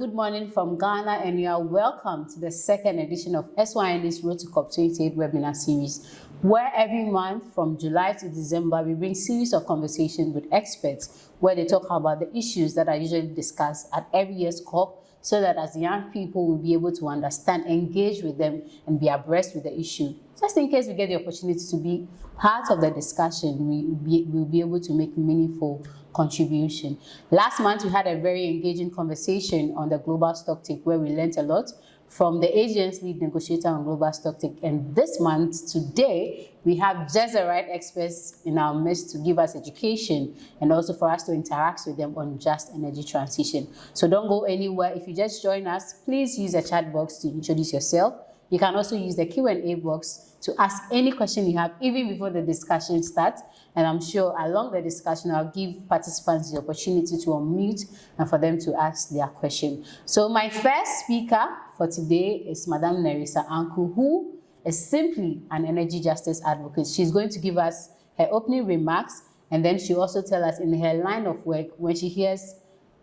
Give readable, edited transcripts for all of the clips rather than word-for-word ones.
good morning from Ghana, and you are welcome to the second edition of SYND's Road to COP28 webinar series, where every month from July to December, we bring series of conversations with experts where they talk about the issues that are usually discussed at every year's COP, so that as young people will be able to understand, engage with them, and be abreast with the issue. Just in case we get the opportunity to be part of the discussion, we'll be able to make meaningful contribution. Last month, we had a very engaging conversation on the global stocktake where we learned a lot from the AGN's lead negotiator on global stocktake. And this month, today, we have just the right experts in our midst to give us education and also for us to interact with them on just energy transition. So don't go anywhere. If you just join us, please use the chat box to introduce yourself. You can also use the Q&A box to ask any question you have even before the discussion starts. And I'm sure along the discussion, I'll give participants the opportunity to unmute and for them to ask their question. So my first speaker for today is Madam Nerrisa Anku, who is simply an energy justice advocate. She's going to give us her opening remarks, and then she'll also tell us in her line of work, when she hears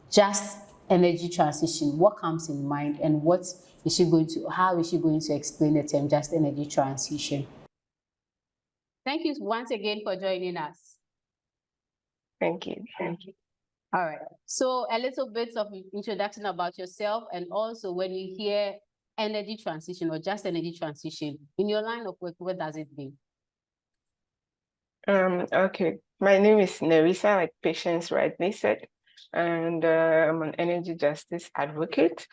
just energy transition, what comes in mind and how is she going to explain the term just energy transition. Thank you once again for joining us. Thank you. Thank you. All right. So a little bit of introduction about yourself, and also when you hear energy transition or just energy transition, in your line of work, what does it mean? Okay. My name is Nerrisa, like Patience rightly said, and I'm an energy justice advocate.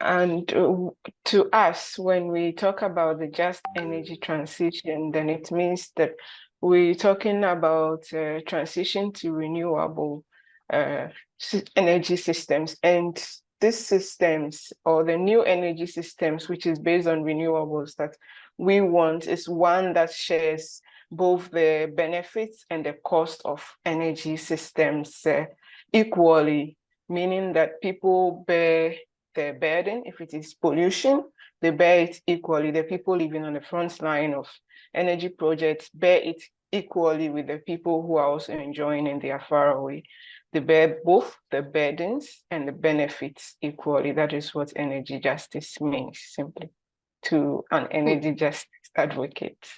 And to us, when we talk about the just energy transition, then it means that we're talking about transition to renewable energy systems. And these systems, or the new energy systems, which is based on renewables that we want, is one that shares both the benefits and the cost of energy systems equally, meaning that people bear the burden. If it is pollution, they bear it equally. The people living on the front line of energy projects bear it equally with the people who are also enjoying and they are far away. They bear both the burdens and the benefits equally. That is what energy justice means, simply, to an energy justice advocate.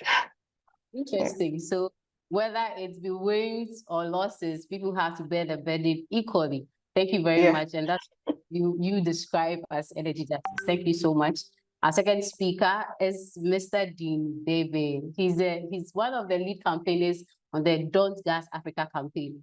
Interesting. Yeah. So whether it's the wins or losses, people have to bear the burden equally. Thank you very much. And that's you describe as energy justice. Thank you so much. Our second speaker is Mr. Dean Bhebhe. He's one of the lead campaigners on the Don't Gas Africa campaign.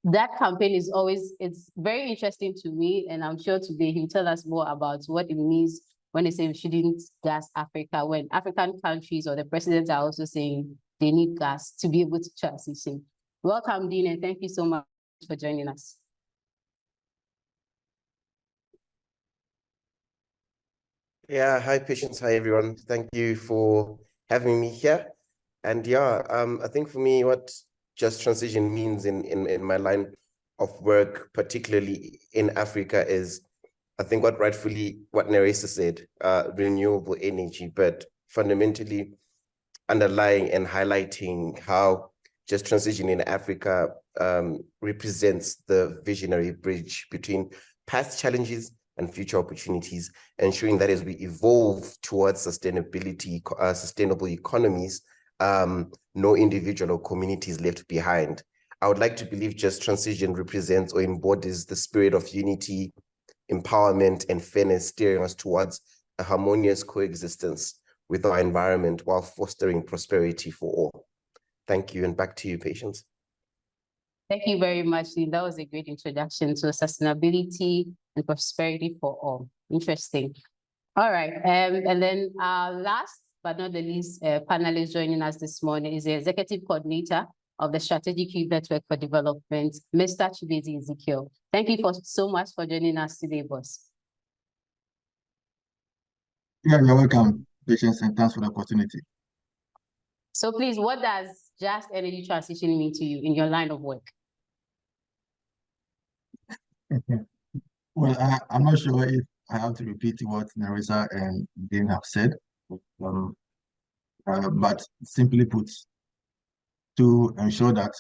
That campaign is it's very interesting to me, and I'm sure today he'll tell us more about what it means when they say we shouldn't gas Africa, when African countries or the presidents are also saying they need gas to be able to transition. Welcome, Dean, and thank you so much for joining us. Yeah, hi Patience, hi everyone. Thank you for having me here. And yeah, I think for me, what just transition means in my line of work, particularly in Africa, is I think what Nerrisa said, renewable energy, but fundamentally underlying and highlighting how just transition in Africa represents the visionary bridge between past challenges and future opportunities, ensuring that as we evolve towards sustainable economies, no individual or community is left behind. I would like to believe just transition represents or embodies the spirit of unity, empowerment, and fairness, steering us towards a harmonious coexistence with our environment while fostering prosperity for all. Thank you, and back to you, Patience. Thank you very much, Dean. That was a great introduction to sustainability and prosperity for all. Interesting. All right, and then our last but not the least panelist joining us this morning is the Executive Coordinator of the Strategic Youth Network for Development, Mr. Chibeze Ezekiel. Thank you so much for joining us today, boss. Yeah, you're welcome, Patience, and thanks for the opportunity. So please, what does just energy transition mean to you in your line of work? Well, I'm not sure if I have to repeat what Nerrisa and Dean have said, but simply put, to ensure that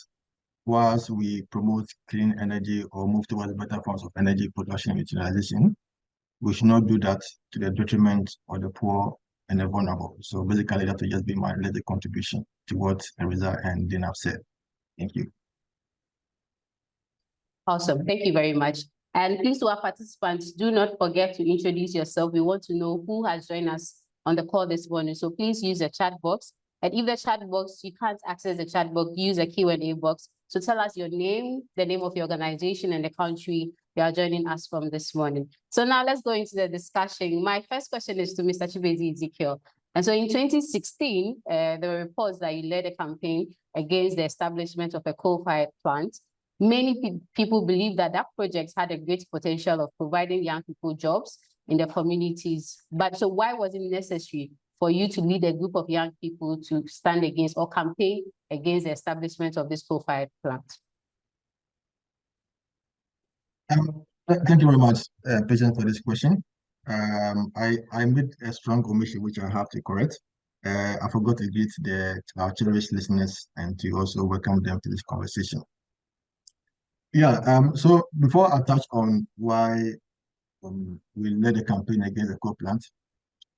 whilst we promote clean energy or move towards better forms of energy production utilization, we should not do that to the detriment of the poor and the vulnerable. So basically, that will just be my little contribution to what Nerrisa and Dean have said. Thank you. Awesome. Thank you very much. And please, to our participants, do not forget to introduce yourself. We want to know who has joined us on the call this morning. So please use the chat box. And if the chat box, you can't access the chat box, use a Q&A box. So tell us your name, the name of your organization, and the country you are joining us from this morning. So now let's go into the discussion. My first question is to Mr. Chibeze Ezekiel. And so in 2016, there were reports that you led a campaign against the establishment of a coal-fired plant. Many people believe that that project had a great potential of providing young people jobs in their communities. But so why was it necessary for you to lead a group of young people to stand against or campaign against the establishment of this coal-fired plant? Thank you very much, Patience, for this question. I made a strong omission, which I have to correct. I forgot to greet our cherished listeners and to also welcome them to this conversation. Yeah, so before I touch on why we led the campaign against the coal plant,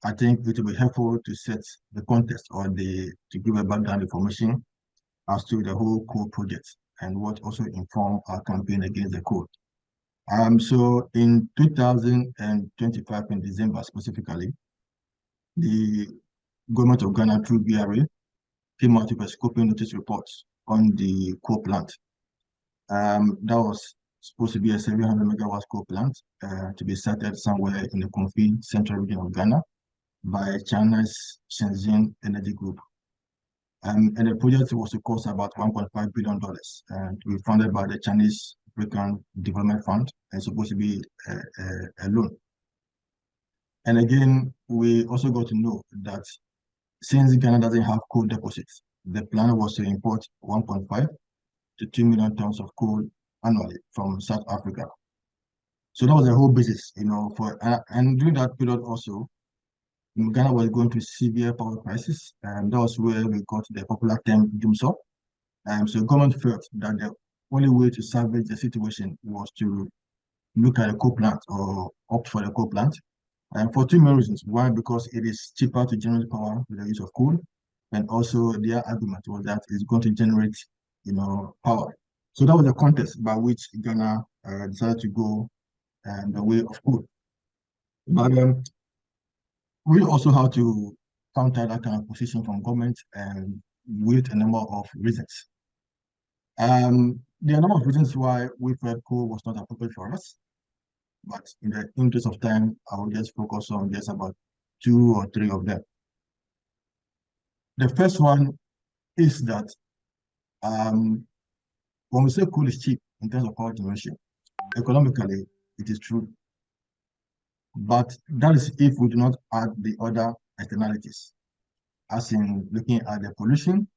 I think it will be helpful to set the context or to give a background information as to the whole coal project and what also informed our campaign against the coal. So in 2025, in December specifically, the government of Ghana through BRA came out with a scoping notice report on the coal plant. That was supposed to be a 700 megawatt coal plant to be started somewhere in the Konfi central region of Ghana by China's Shenzhen Energy Group. And the project was to cost about $1.5 billion and to be funded by the Chinese African Development Fund and supposed to be a loan. And again, we also got to know that since Ghana doesn't have coal deposits, the plan was to import 1.5 to 2 million tons of coal annually from South Africa. So that was the whole basis, and during that period also, Ghana was going through severe power crisis, and that was where we got the popular term doomsday. So the government felt that the only way to salvage the situation was to look at a coal plant or opt for the coal plant. And for two main reasons. One, because it is cheaper to generate power with the use of coal, and also their argument was that it's going to generate power. So that was the context by which Ghana decided to go the way of coal. But we also have to counter that kind of position from government and with a number of reasons. There are a number of reasons why we felt coal was not appropriate for us. But in the interest of time, I will just focus on just about 2 or 3 of them. The first one is that when we say coal is cheap in terms of power generation, economically, it is true. But that is if we do not add the other externalities, as in looking at the pollution,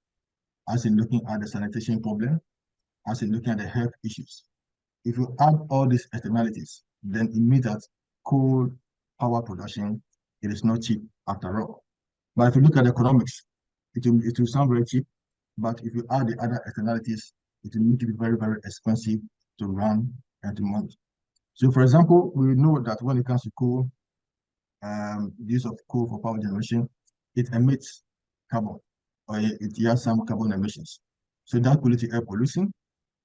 as in looking at the sanitation problem, as in looking at the health issues. If you add all these externalities, then it means that coal power production, it is not cheap after all. But if you look at the economics, it will sound very cheap, but if you add the other externalities, it will need to be very, very expensive to run and to manage. So for example, we know that when it comes to coal, the use of coal for power generation, it emits carbon, or it has some carbon emissions. So that could lead to air pollution,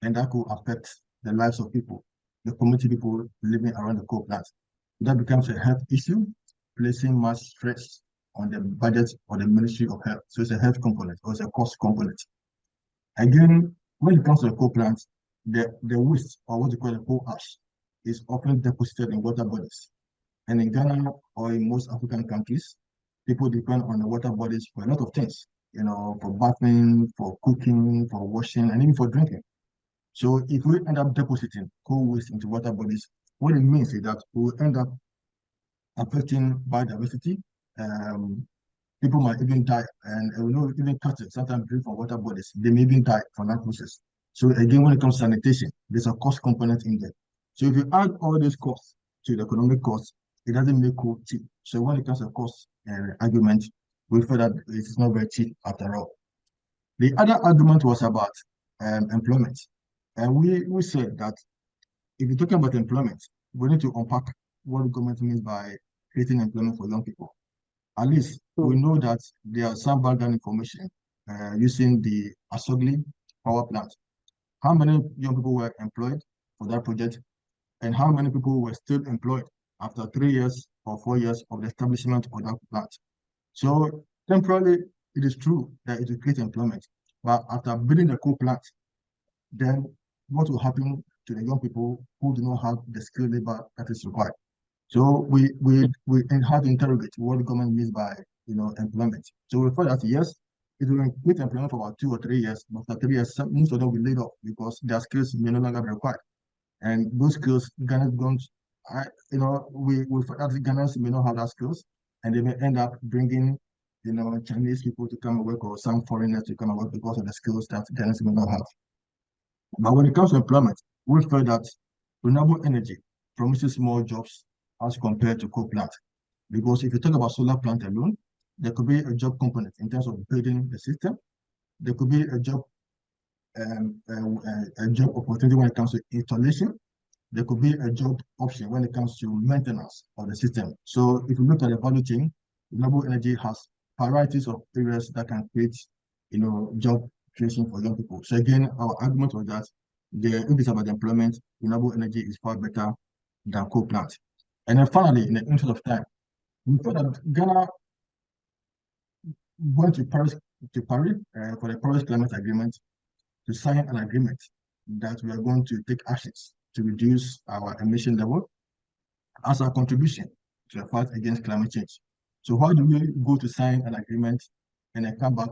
and that could affect the lives of people, the community people living around the coal plant. That becomes a health issue, placing much stress on the budget or the Ministry of Health. So it's a health component or it's a cost component. Again, when it comes to the coal plant, the waste, or what you call the coal ash, is often deposited in water bodies. And in Ghana or in most African countries, people depend on the water bodies for a lot of things, for bathing, for cooking, for washing, and even for drinking. So if we end up depositing coal waste into water bodies, what it means is that we will end up affecting biodiversity. People might even die, and even cattle sometimes drink from water bodies. They may even die from that process. So again, when it comes to sanitation, there's a cost component in there. So if you add all these costs to the economic costs, it doesn't make coal cheap. So when it comes to cost argument, we feel that it's not very cheap after all. The other argument was about employment. And we said that if you're talking about employment, we need to unpack what the government means by creating employment for young people. At least we know that there are some background information using the Asogli power plant. How many young people were employed for that project, and how many people were still employed after 3 years or 4 years of the establishment of that plant? So temporarily, it is true that it will create employment, but after building the coal plant, then what will happen to the young people who do not have the skilled labor that is required? So we have to interrogate what the government means by employment. So we thought that yes, it will create employment for about 2 or 3 years, but after 3 years, most of them will be laid off because their skills may no longer be required. And those skills, Ghana don't, we thought that Ghanaians may not have that skills, and they may end up bringing Chinese people to come and work or some foreigners to come and work because of the skills that Ghanaians may not have. But when it comes to employment, we feel that renewable energy promises more jobs as compared to coal plant. Because if you talk about solar plant alone, there could be a job component in terms of building the system. There could be a job opportunity when it comes to installation. There could be a job option when it comes to maintenance of the system. So if you look at the value chain, renewable energy has varieties of areas that can create, job creation for young people. So again, our argument was that if it's about employment, renewable energy is far better than coal plant. And then finally, in the interest of time, we thought that Ghana went to Paris for the Paris Climate Agreement to sign an agreement that we are going to take actions to reduce our emission level as our contribution to the fight against climate change. So why do we go to sign an agreement and then come back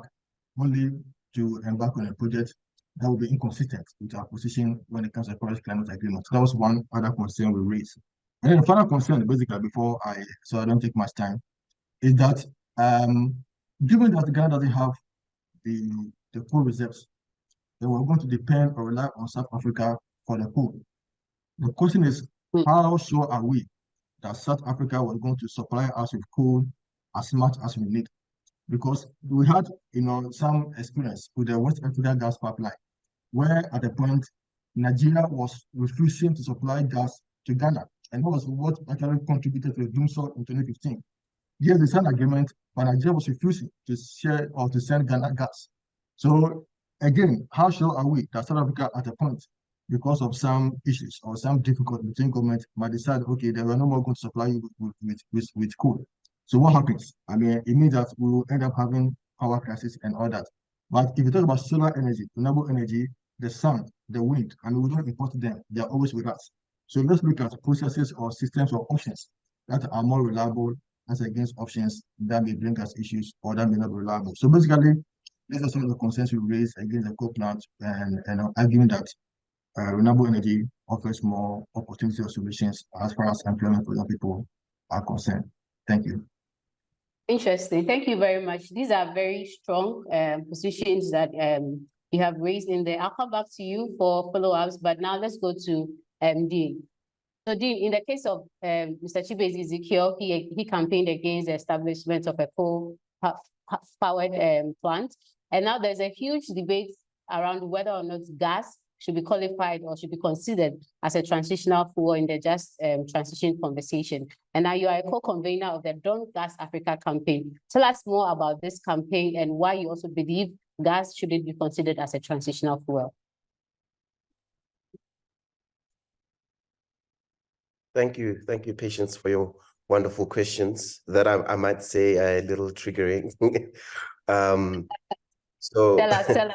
only to embark on a project that will be inconsistent with our position when it comes to the Paris Climate Agreement? So that was one other concern we raised. And then the final concern, basically, so I don't take much time, is that given that Ghana doesn't have the coal reserves, then we're going to depend or rely on South Africa for the coal. The question is, how sure are we that South Africa was going to supply us with coal as much as we need? Because we had, some experience with the West Africa gas pipeline, where at the point, Nigeria was refusing to supply gas to Ghana. And that was what actually contributed to the doomsday in 2015. Yes, they signed an agreement, but Nigeria was refusing to share or to send Ghana gas. So again, how sure are we that South Africa at a point, because of some issues or some difficulty between government, might decide, okay, they were no more going to supply you with coal. So what happens? I mean, it means that we will end up having power crisis and all that. But if you talk about solar energy, renewable energy, the sun, the wind, and we don't import them, they are always with us. So let's look at processes or systems or options that are more reliable as against options that may bring us issues or that may not be reliable. So basically, these are some of the concerns we raised against the coal plant and arguing that renewable energy offers more opportunity or solutions as far as employment for young people are concerned. Thank you. Interesting. Thank you very much. These are very strong positions that you have raised in there. I'll come back to you for follow-ups, but now let's go to Dean. So Dean, in the case of Mr. Chibeze Ezekiel, he campaigned against the establishment of a coal-powered plant. And now there's a huge debate around whether or not gas should be qualified or should be considered as a transitional fuel in the just transition conversation. And now you are a co-convener of the Don't Gas Africa campaign. Tell us more about this campaign and why you also believe gas shouldn't be considered as a transitional fuel. Thank you, Patience, for your wonderful questions that I might say are a little triggering. So tell us.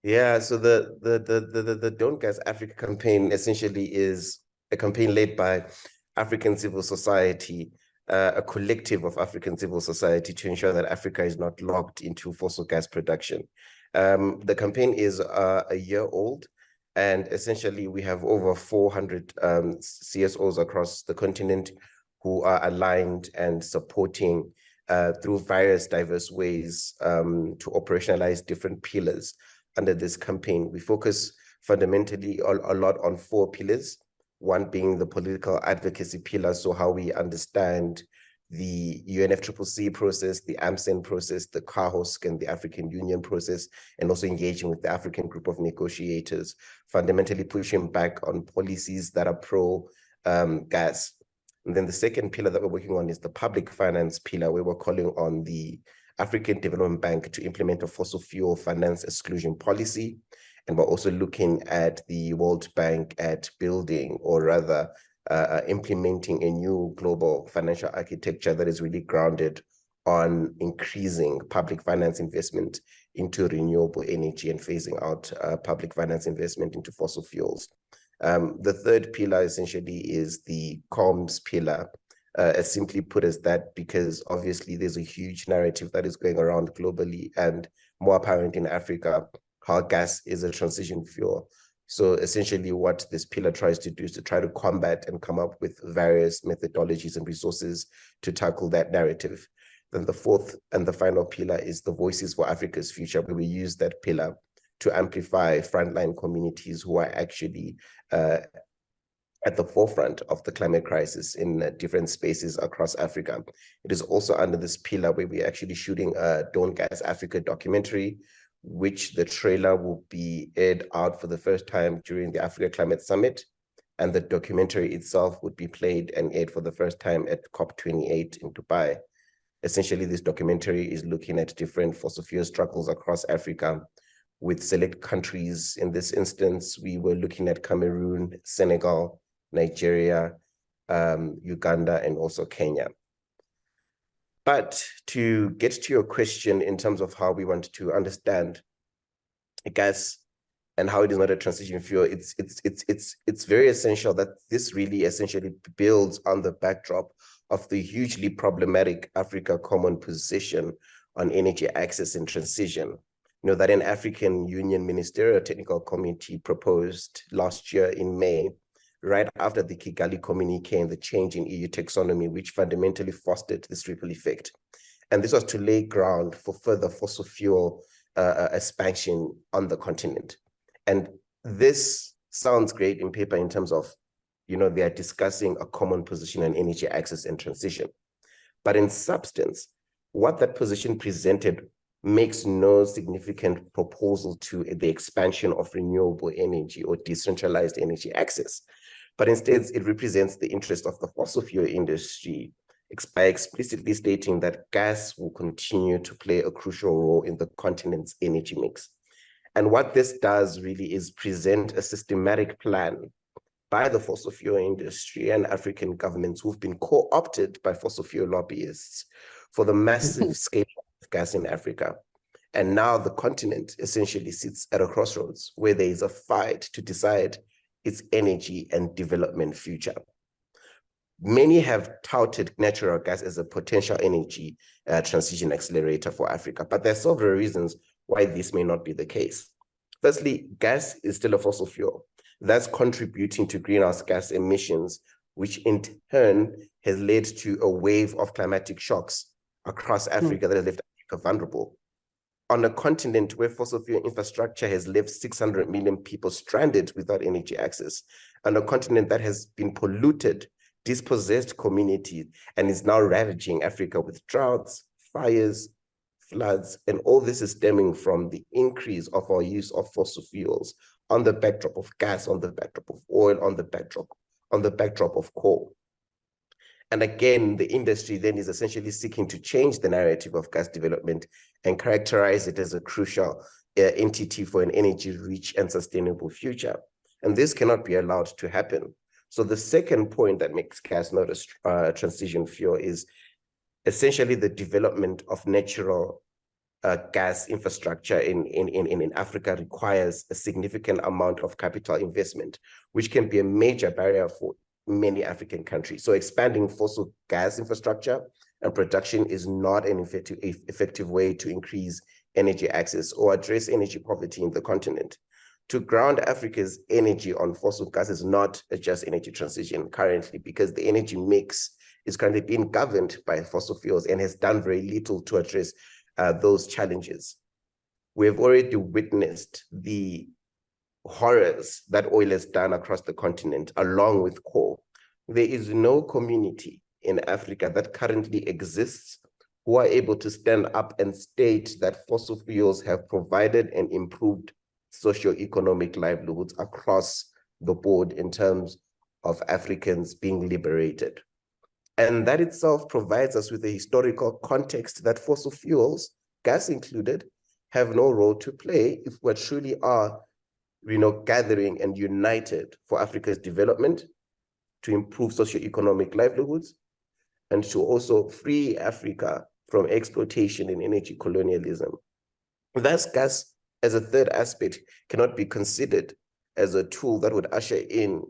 Yeah, so the Don't Gas Africa campaign essentially is a campaign led by African civil society, a collective of African civil society to ensure that Africa is not locked into fossil gas production. The campaign is a year old, and essentially we have over 400 CSOs across the continent who are aligned and supporting through various diverse ways to operationalize different pillars. Under this campaign, we focus fundamentally a lot on 4 pillars, one being the political advocacy pillar, so how we understand the UNFCCC process, the AMSEN process, the CAHOSC and the African Union process, and also engaging with the African group of negotiators, fundamentally pushing back on policies that are pro gas. And then the second pillar that we're working on is the public finance pillar, where we're calling on the African Development Bank to implement a fossil fuel finance exclusion policy. And we're also looking at the World Bank at building, or rather implementing, a new global financial architecture that is really grounded on increasing public finance investment into renewable energy and phasing out public finance investment into fossil fuels. The third pillar essentially is the comms pillar, as simply put as that, because obviously there's a huge narrative that is going around globally and more apparent in Africa, how gas is a transition fuel. So essentially what this pillar tries to do is to try to combat and come up with various methodologies and resources to tackle that narrative. Then the fourth and the final pillar is the Voices for Africa's Future, where we use that pillar to amplify frontline communities who are actually at the forefront of the climate crisis in different spaces across Africa. It is also under this pillar where we're actually shooting a Don't Gas Africa documentary, which the trailer will be aired out for the first time during the Africa Climate Summit. And the documentary itself would be played and aired for the first time at COP28 in Dubai. Essentially, this documentary is looking at different fossil fuel struggles across Africa with select countries. In this instance, we were looking at Cameroon, Senegal, Nigeria, Uganda, and also Kenya. But to get to your question in terms of how we want to understand gas and how it is not a transition fuel, it's very essential that this really essentially builds on the backdrop of the hugely problematic Africa Common Position on Energy Access and Transition. You know, that an African Union Ministerial Technical Committee proposed last year in May, right after the Kigali communique and the change in EU taxonomy, which fundamentally fostered this ripple effect. And this was to lay ground for further fossil fuel expansion on the continent. And this sounds great in paper in terms of, you know, they are discussing a common position on energy access and transition. But in substance, what that position presented makes no significant proposal to the expansion of renewable energy or decentralized energy access. But instead, it represents the interest of the fossil fuel industry by explicitly stating that gas will continue to play a crucial role in the continent's energy mix. And what this does really is present a systematic plan by the fossil fuel industry and African governments who've been co-opted by fossil fuel lobbyists for the massive scale of gas in Africa. And now the continent essentially sits at a crossroads where there is a fight to decide its energy and development future. Many have touted natural gas as a potential energy transition accelerator for Africa, but there are several reasons why this may not be the case. Firstly, gas is still a fossil fuel that's contributing to greenhouse gas emissions, which in turn has led to a wave of climatic shocks across Africa that has left Africa vulnerable. On a continent where fossil fuel infrastructure has left 600 million people stranded without energy access, on a continent that has been polluted, dispossessed communities, and is now ravaging Africa with droughts, fires, floods, and all this is stemming from the increase of our use of fossil fuels on the backdrop of gas, on the backdrop of oil, on the backdrop of coal. And again, the industry then is essentially seeking to change the narrative of gas development and characterize it as a crucial entity for an energy-rich and sustainable future. And this cannot be allowed to happen. So the second point that makes gas not a transition fuel is essentially the development of natural gas infrastructure in Africa requires a significant amount of capital investment, which can be a major barrier for many African countries. So expanding fossil gas infrastructure and production is not an effective way to increase energy access or address energy poverty in the continent. To ground Africa's energy on fossil gas is not a just energy transition currently, because the energy mix is currently being governed by fossil fuels and has done very little to address those challenges. We have already witnessed the horrors that oil has done across the continent, along with coal. There is no community in Africa that currently exists who are able to stand up and state that fossil fuels have provided and improved socioeconomic livelihoods across the board in terms of Africans being liberated. And that itself provides us with a historical context that fossil fuels, gas included, have no role to play if we truly are, gathering and united for Africa's development, to improve socioeconomic livelihoods, and to also free Africa from exploitation and energy colonialism. Thus, gas as a third aspect cannot be considered as a tool that would usher in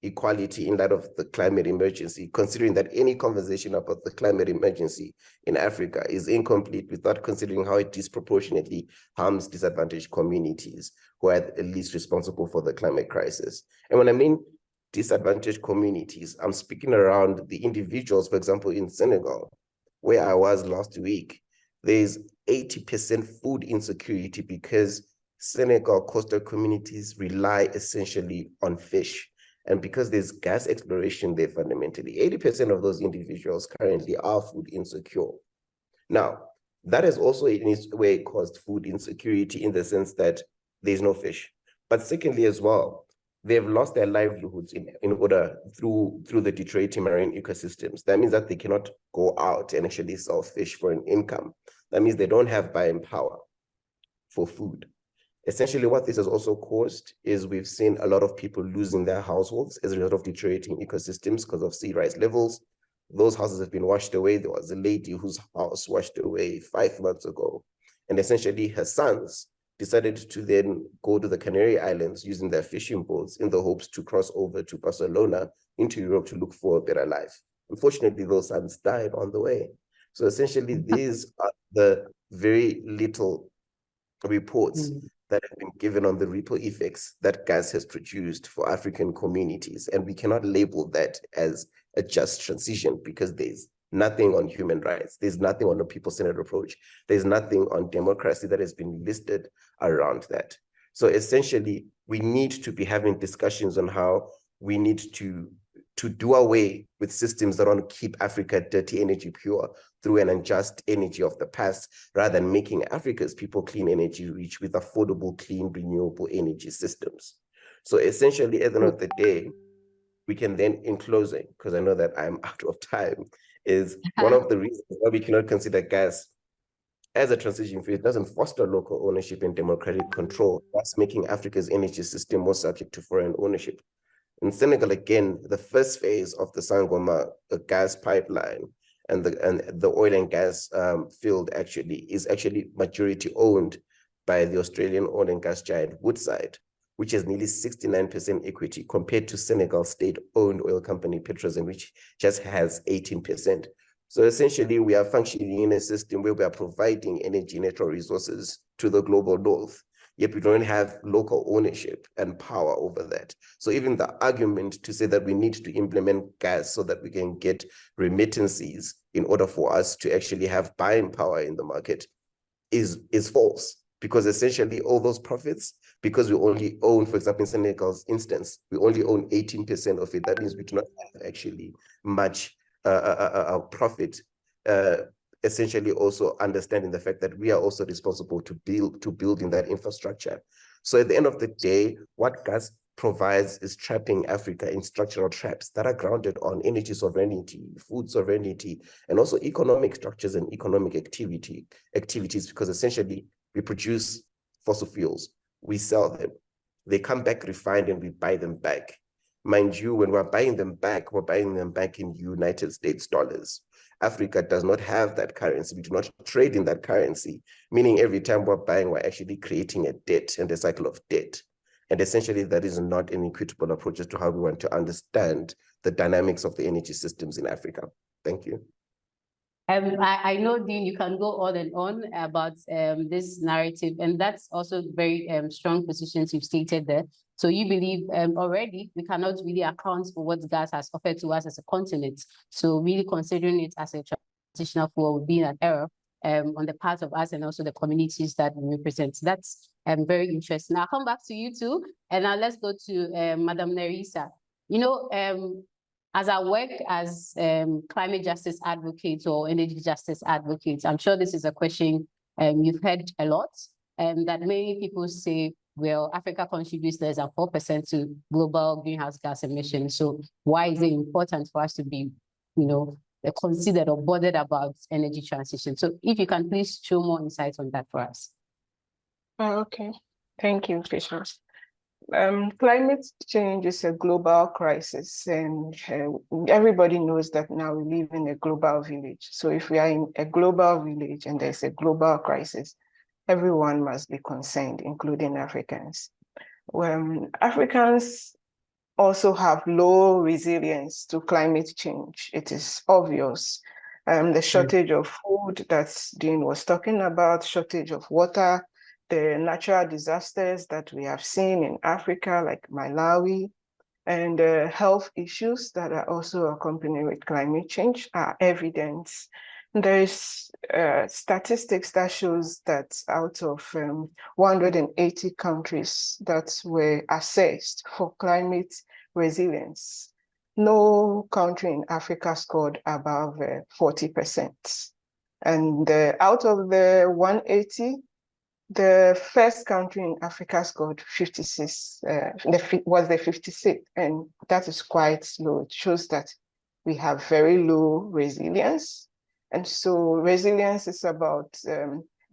equality in light of the climate emergency, considering that any conversation about the climate emergency in Africa is incomplete without considering how it disproportionately harms disadvantaged communities who are at least responsible for the climate crisis. And when I mean disadvantaged communities, I'm speaking around the individuals, for example, in Senegal, where I was last week. There's 80% food insecurity because Senegal coastal communities rely essentially on fish. And because there's gas exploration there fundamentally, 80% of those individuals currently are food insecure. Now, that has also in its way caused food insecurity in the sense that there's no fish. But secondly as well, they've lost their livelihoods through the deteriorating marine ecosystems. That means that they cannot go out and actually sell fish for an income. That means they don't have buying power for food. Essentially, what this has also caused is we've seen a lot of people losing their households as a result of deteriorating ecosystems because of sea rise levels. Those houses have been washed away. There was a lady whose house washed away 5 months ago. And essentially her sons decided to then go to the Canary Islands using their fishing boats in the hopes to cross over to Barcelona into Europe to look for a better life. Unfortunately, those sons died on the way. So essentially, these are the very little reports that have been given on the ripple effects that gas has produced for African communities. And we cannot label that as a just transition because there's nothing on human rights. There's nothing on a people-centered approach. There's nothing on democracy that has been listed around that. So essentially, we need to be having discussions on how we need to do away with systems that want to keep Africa dirty energy pure through an unjust energy of the past, rather than making Africa's people clean energy rich with affordable, clean, renewable energy systems. So essentially, at the end of the day, we can then, in closing, because I know that I'm out of time, is one of the reasons why we cannot consider gas as a transition fuel. It doesn't foster local ownership and democratic control, thus making Africa's energy system more subject to foreign ownership. In Senegal, again, the first phase of the Sangoma gas pipeline and the oil and gas field is actually majority owned by the Australian oil and gas giant Woodside, which has nearly 69% equity compared to Senegal's state-owned oil company Petrosen, which just has 18%. So essentially, we are functioning in a system where we are providing energy natural resources to the global north, yet we don't have local ownership and power over that. So even the argument to say that we need to implement gas so that we can get remittances in order for us to actually have buying power in the market is false. Because essentially all those profits, because we only own, for example, in Senegal's instance, we only own 18% of it. That means we do not have actually much profit, essentially also understanding the fact that we are also responsible to building that infrastructure. So at the end of the day, what gas provides is trapping Africa in structural traps that are grounded on energy sovereignty, food sovereignty, and also economic structures and economic activities, because essentially we produce fossil fuels, we sell them, they come back refined and we buy them back. Mind you, when we're buying them back in United States dollars. Africa does not have that currency. We do not trade in that currency, meaning every time we're buying, we're actually creating a debt and a cycle of debt. And essentially, that is not an equitable approach as to how we want to understand the dynamics of the energy systems in Africa. Thank you. I know, Dean, you can go on and on about this narrative, and that's also very strong positions you've stated there. So you believe already we cannot really account for what gas has offered to us as a continent. So really considering it as a transitional fuel would be an error on the part of us and also the communities that we represent. That's very interesting. I'll come back to you too, and now let's go to Madam Nerrisa. You know, as I work as climate justice advocates or energy justice advocates, I'm sure this is a question you've heard a lot, that many people say, well, Africa contributes less than 4% to global greenhouse gas emissions. So why is it important for us to be, considered or bothered about energy transition? So if you can please show more insight on that for us. Okay, thank you, Patience. Climate change is a global crisis, and everybody knows that now we live in a global village. So if we are in a global village and there's a global crisis, everyone must be concerned, including Africans. Africans also have low resilience to climate change. It is obvious. The shortage of food that Dean was talking about, shortage of water, the natural disasters that we have seen in Africa, like Malawi, and health issues that are also accompanied with climate change are evident. There is statistics that shows that out of 180 countries that were assessed for climate resilience, no country in Africa scored above 40%. And out of the 180, the first country in Africa scored 56, was the 56th, and that is quite low. It shows that we have very low resilience. And so resilience is about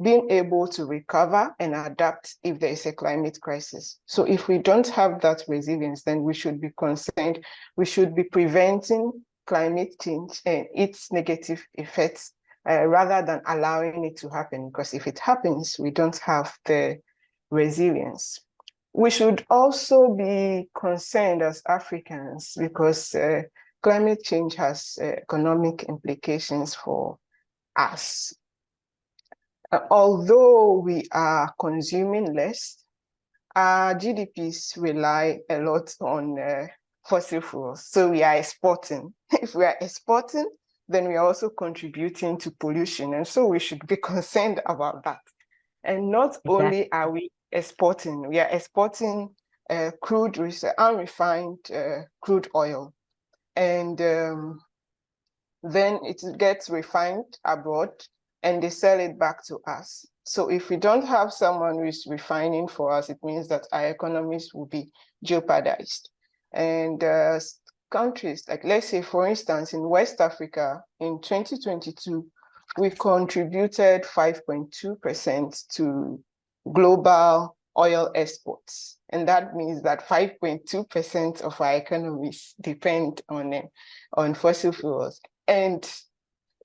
being able to recover and adapt if there is a climate crisis. So if we don't have that resilience, then we should be concerned. We should be preventing climate change and its negative effects rather than allowing it to happen, because if it happens, we don't have the resilience. We should also be concerned as Africans because climate change has economic implications for us. Although we are consuming less, our GDPs rely a lot on fossil fuels. So we are exporting. If we are exporting, then we are also contributing to pollution. And so we should be concerned about that. And not only are we exporting, we are exporting crude, unrefined crude oil. And then it gets refined abroad and they sell it back to us. So if we don't have someone who is refining for us, it means that our economies will be jeopardized. And countries, like let's say, for instance, in West Africa, in 2022, we contributed 5.2% to global oil exports. And that means that 5.2% of our economies depend on fossil fuels. And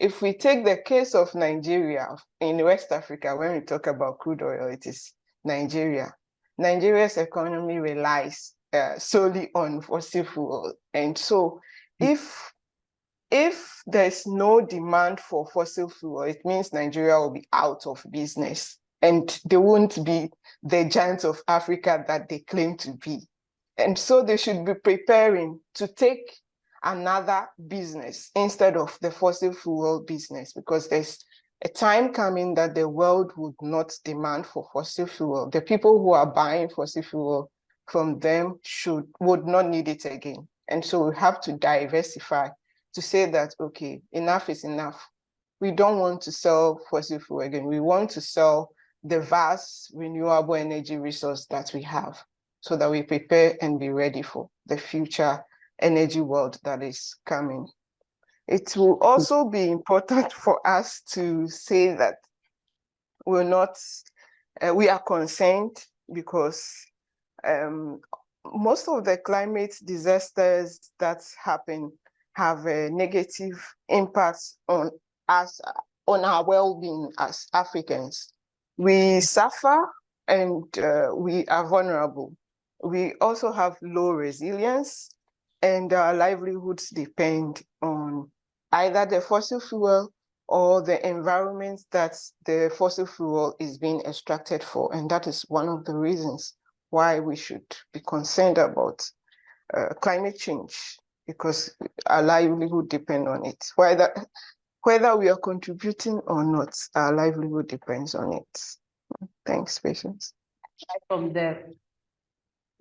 if we take the case of Nigeria, in West Africa, when we talk about crude oil, it is Nigeria. Nigeria's economy relies solely on fossil fuel. And so if there's no demand for fossil fuel, it means Nigeria will be out of business and they won't be the giants of Africa that they claim to be. And so they should be preparing to take another business instead of the fossil fuel business, because there's a time coming that the world would not demand for fossil fuel. The people who are buying fossil fuel from them would not need it again. And so we have to diversify to say that, okay, enough is enough. We don't want to sell fossil fuel again. We want to sell the vast renewable energy resource that we have so that we prepare and be ready for the future energy world that is coming. It will also be important for us to say that we are concerned because most of the climate disasters that happen have a negative impact on us, on our well-being as Africans. We suffer and we are vulnerable. We also have low resilience, and our livelihoods depend on either the fossil fuel or the environment that the fossil fuel is being extracted for. And that is one of the reasons why we should be concerned about climate change, because our livelihood depends on it. Whether we are contributing or not, our livelihood depends on it. Thanks, Patience. From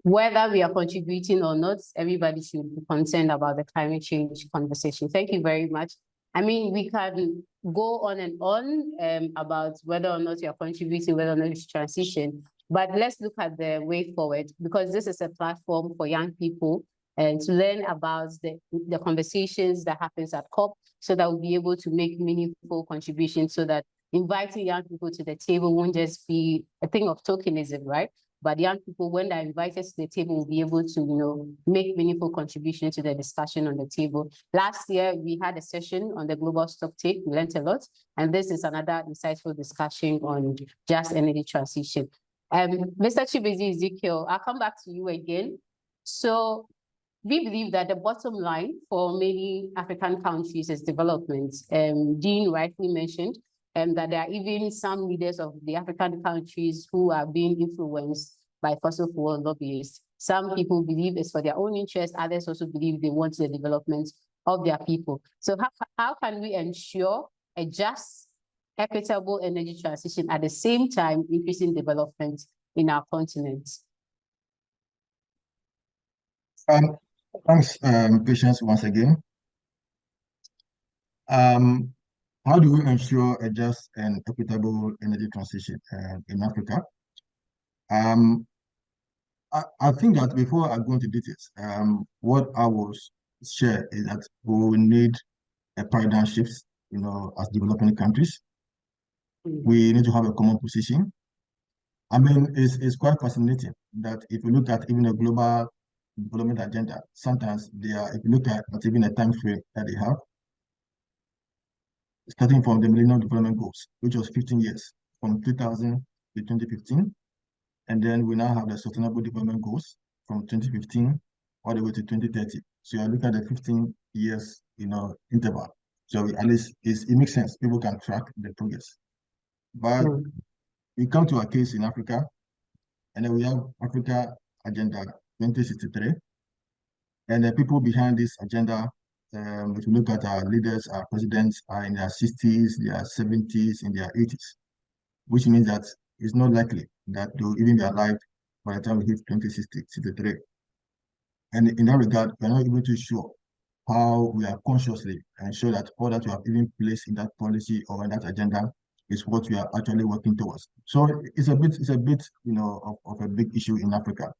whether we are contributing or not, everybody should be concerned about the climate change conversation. Thank you very much. I mean, we can go on and on about whether or not we are contributing, whether or not we should transition. But let's look at the way forward, because this is a platform for young people and to learn about the conversations that happens at COP, so that we'll be able to make meaningful contributions, so that inviting young people to the table won't just be a thing of tokenism, right? But young people, when they're invited to the table, will be able to, make meaningful contributions to the discussion on the table. Last year, we had a session on the global stock take. We learned a lot. And this is another insightful discussion on just energy transition. Mr. Chibeze, Ezekiel, I'll come back to you again. So we believe that the bottom line for many African countries is development. Dean rightly mentioned that there are even some leaders of the African countries who are being influenced by fossil fuel lobbyists. Some people believe it's for their own interest, others also believe they want the development of their people. So how can we ensure a just, equitable energy transition at the same time increasing development in our continent? Thanks, Patience, once again. How do we ensure a just and equitable energy transition in Africa? I think that before I go into details, what I will share is that we will need a paradigm shift, as developing countries. We need to have a common position. I mean, it's quite fascinating that if you look at even a global development agenda, sometimes if you look at even a time frame that they have, starting from the Millennium Development Goals, which was 15 years, from 2000 to 2015. And then we now have the Sustainable Development Goals from 2015 all the way to 2030. So you're looking at the 15 years, interval. So at least it makes sense. People can track the progress. But we come to a case in Africa, and then we have Africa Agenda 2063. And the people behind this agenda, if you look at our leaders, our presidents are in their 60s, their 70s, in their 80s, which means that it's not likely that they will even be alive by the time we hit 2063. And in that regard, we're not even too sure how we are consciously ensure that all that we have even placed in that policy or in that agenda is what we are actually working towards. So it's a bit, of a big issue in Africa.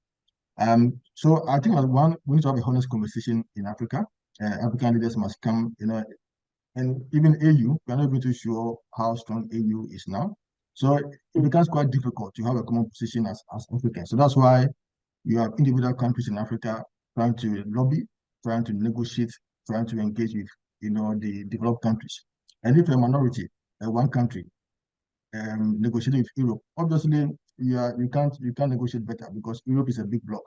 So I think that we need to have a honest conversation in Africa. African leaders must come, and even AU, we're not even too sure how strong AU is now. So it becomes quite difficult to have a common position as Africans. So that's why you have individual countries in Africa trying to lobby, trying to negotiate, trying to engage with, the developed countries. And if a minority, one country, negotiating with Europe, obviously you can't negotiate better because Europe is a big bloc.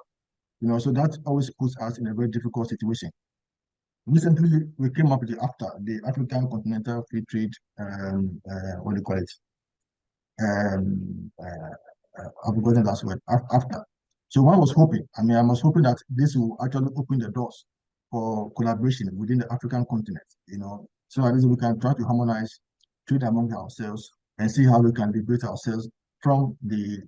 So that always puts us in a very difficult situation. Recently, we came up with the African Continental Free Trade, what do you call it? I've forgotten that word, after. So one was hoping, I was hoping that this will actually open the doors for collaboration within the African continent, so at least we can try to harmonize trade among ourselves and see how we can liberate ourselves from the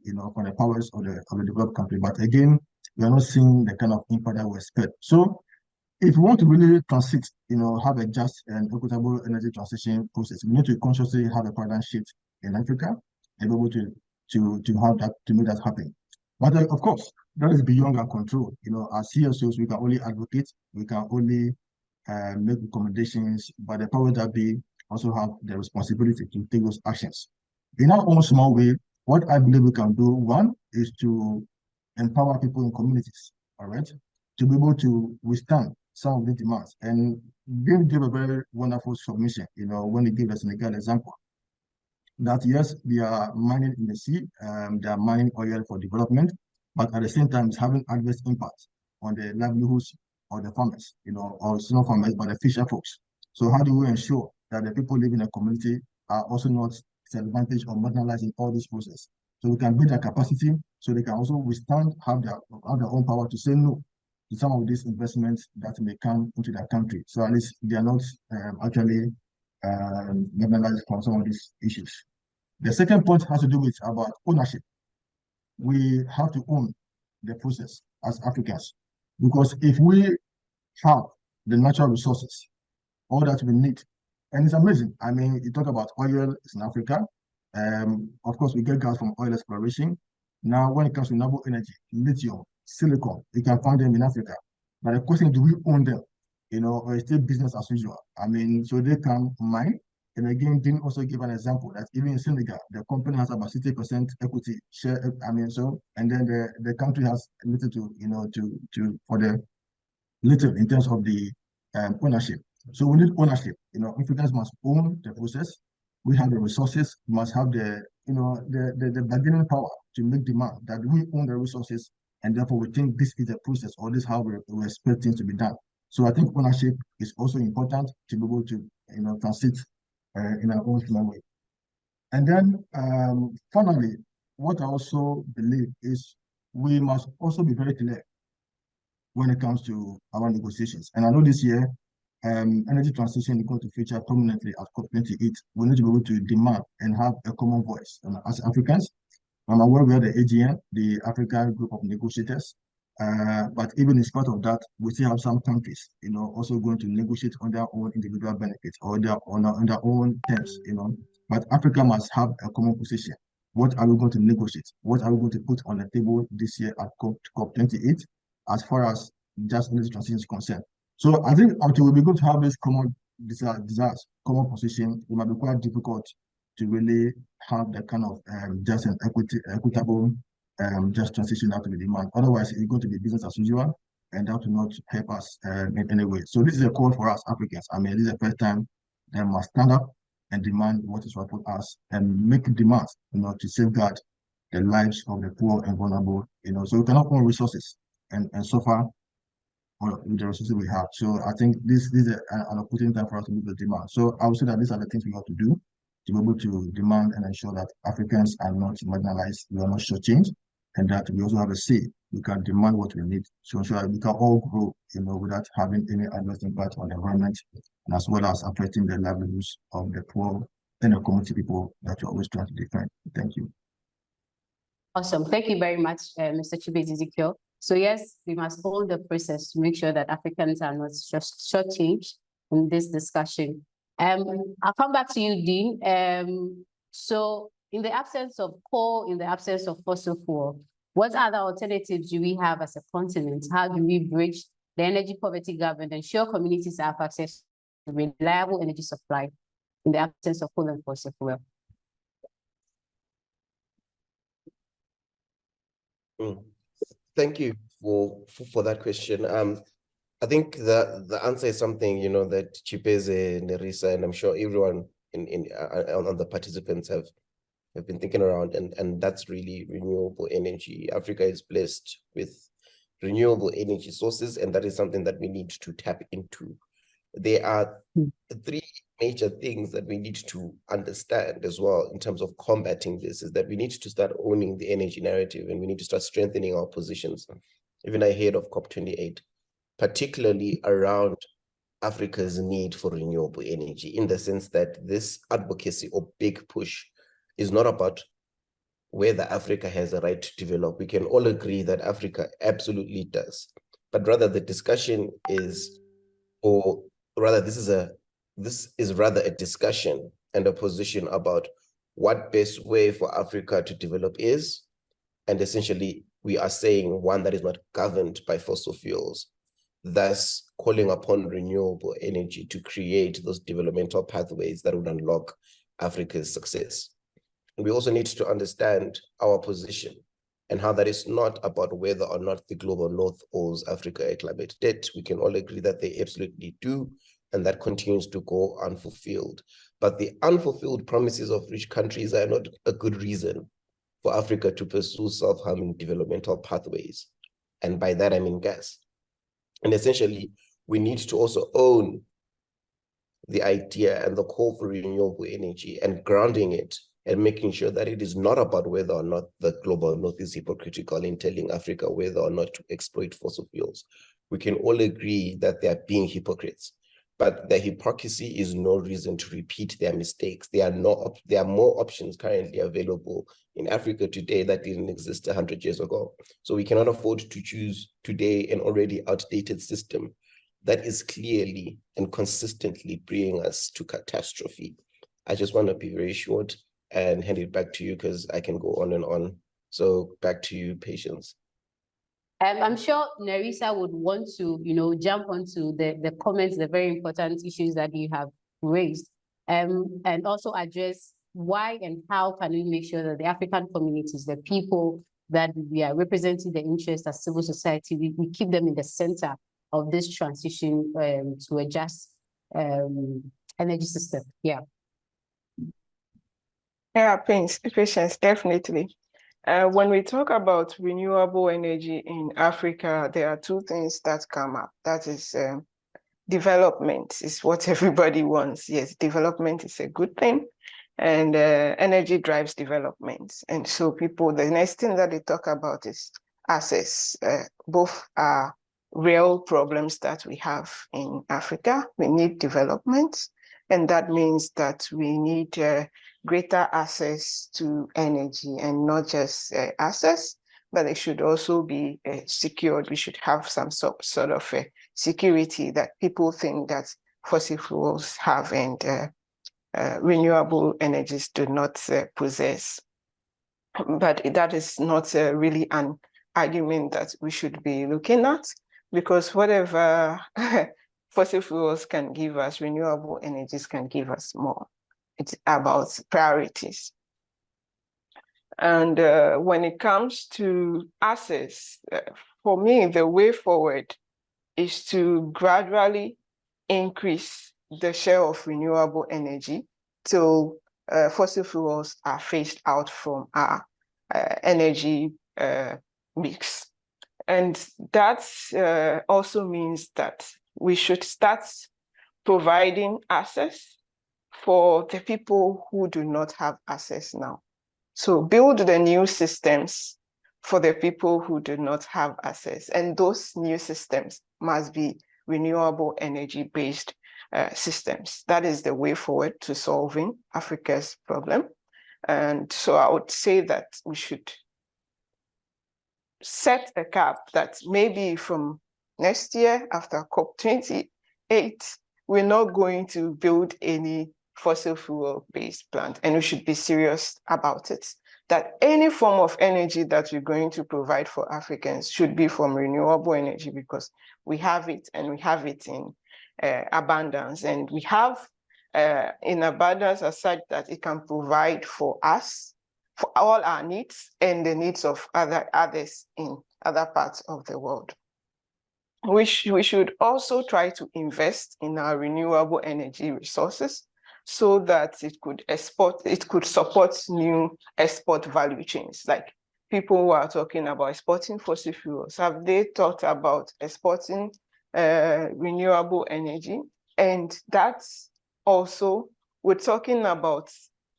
powers of the developed country. But again, we are not seeing the kind of impact that we expect. So if we want to really transit, have a just and equitable energy transition process, we need to consciously have a paradigm shift in Africa and be able to have that, to make that happen. But of course, that is beyond our control. As CSOs, we can only advocate, we can only make recommendations, but the powers that be also have the responsibility to take those actions. In our own small way, what I believe we can do, one, is to empower people in communities, all right, to be able to withstand some of the demands. And Bill gave a very wonderful submission, when he gave the Senegal example, that yes, they are mining in the sea, they are mining oil for development, but at the same time, it's having adverse impact on the livelihoods of the farmers, or it's not farmers, but the fisher folks. So how do we ensure that the people living in a community are also not disadvantaged or marginalized in all this process? So we can build their capacity so they can also withstand, have their own power to say no to some of these investments that may come into their country. So at least they are not actually marginalized from some of these issues. The second point has to do with about ownership. We have to own the process as Africans, because if we have the natural resources, all that we need, and it's amazing. You talk about oil, it's in Africa. Of course, we get gas from oil exploration. Now, when it comes to renewable energy, lithium, silicon, you can find them in Africa. But the question is, do we own them? Or is it business as usual? I mean, so they can mine. And again, Dean also give an example that even in Senegal, the company has about 60% equity share. I mean, so, and then the country has little to for the little in terms of the ownership. So we need ownership. Africans must own the process. We have the resources, we must have the bargaining power to make demand that we own the resources, and therefore we think this is the process or this is how we expect things to be done. So I think ownership is also important to be able to transit in our own human way. And then finally, what I also believe is we must also be very clear when it comes to our negotiations. And I know this year, energy transition is going to feature prominently at COP28. We need to be able to demand and have a common voice. And as Africans, I'm aware we are the AGN, the African Group of Negotiators. But even in spite of that, we still have some countries, also going to negotiate on their own individual benefits or on their own terms, But Africa must have a common position. What are we going to negotiate? What are we going to put on the table this year at COP28 as far as just energy transition is concerned? So I think until we begin to have this common desires, common position, it might be quite difficult to really have the kind of just an equitable just transition that will be demand. Otherwise, it's going to be business as usual, and that will not help us in any way. So this is a call for us Africans. I mean, this is the first time they must stand up and demand what is rightful us and make demands, to safeguard the lives of the poor and vulnerable. So we cannot own resources and suffer with the resources we have. So I think this is an opportunity time for us to meet the demand. So I would say that these are the things we have to do to be able to demand and ensure that Africans are not marginalized, we are not shortchanged, and that we also have a say. We can demand what we need to ensure that we can all grow, without having any adverse impact on the environment, and as well as affecting the livelihoods of the poor and the community people that you're always trying to defend. Thank you. Awesome. Thank you very much, Mr. Chibeze Ezekiel. So yes, we must hold the process to make sure that Africans are not just shortchanged in this discussion. I'll come back to you, Dean. So in the absence of coal, in the absence of fossil fuel, what other alternatives do we have as a continent? How do we bridge the energy poverty gap and ensure communities have access to reliable energy supply in the absence of coal and fossil fuel? Thank you for that question. I think the answer is something that Chibeze, Nerrisa, and I'm sure everyone on the participants have been thinking around, and that's really renewable energy. Africa is blessed with renewable energy sources, and that is something that we need to tap into. There are three major things that we need to understand as well in terms of combating this, is that we need to start owning the energy narrative, and we need to start strengthening our positions, even ahead of COP28, particularly around Africa's need for renewable energy, in the sense that this advocacy or big push is not about whether Africa has a right to develop. We can all agree that Africa absolutely does, but rather the discussion is, or rather this is rather a discussion and a position about what best way for Africa to develop is, and essentially we are saying one that is not governed by fossil fuels, thus calling upon renewable energy to create those developmental pathways that would unlock Africa's success. We also need to understand our position and how that is not about whether or not the global north owes Africa a climate debt. We can all agree that they absolutely do, and that continues to go unfulfilled. But the unfulfilled promises of rich countries are not a good reason for Africa to pursue self-harming developmental pathways. And by that, I mean gas. And essentially, we need to also own the idea and the call for renewable energy and grounding it and making sure that it is not about whether or not the global north is hypocritical in telling Africa whether or not to exploit fossil fuels. We can all agree that they are being hypocrites, but the hypocrisy is no reason to repeat their mistakes. There are more options currently available in Africa today that didn't exist 100 years ago. So we cannot afford to choose today an already outdated system that is clearly and consistently bringing us to catastrophe. I just want to be very short and hand it back to you, because I can go on and on So back to you, Patience. I'm sure Nerrisa would want to, jump onto the comments, the very important issues that you have raised, and also address why and how can we make sure that the African communities, the people that we are representing the interests as civil society, we keep them in the center of this transition to a just energy system. Yeah. Yeah, Patience, definitely. When we talk about renewable energy in Africa, there are two things that come up. That is development is what everybody wants. Yes, development is a good thing, and energy drives development. And so the next thing that they talk about is access. Both are real problems that we have in Africa. We need development, and that means that we need greater access to energy, and not just access, but it should also be secured. We should have some sort of security that people think that fossil fuels have and renewable energies do not possess. But that is not really an argument that we should be looking at, because whatever fossil fuels can give us, renewable energies can give us more. It's about priorities. And when it comes to access, for me, the way forward is to gradually increase the share of renewable energy till fossil fuels are phased out from our energy mix. And that also means that we should start providing access for the people who do not have access now. So build the new systems for the people who do not have access. And those new systems must be renewable energy-based systems. That is the way forward to solving Africa's problem. And so I would say that we should set a cap that maybe from next year, after COP28, we're not going to build any fossil fuel-based plant, and we should be serious about it. That any form of energy that we're going to provide for Africans should be from renewable energy, because we have it, and we have it in abundance, and we have in abundance as such that it can provide for us, for all our needs and the needs of others in other parts of the world. We should also try to invest in our renewable energy resources so that it could support new export value chains. Like people who are talking about exporting fossil fuels, have they thought about exporting renewable energy? And that's also, we're talking about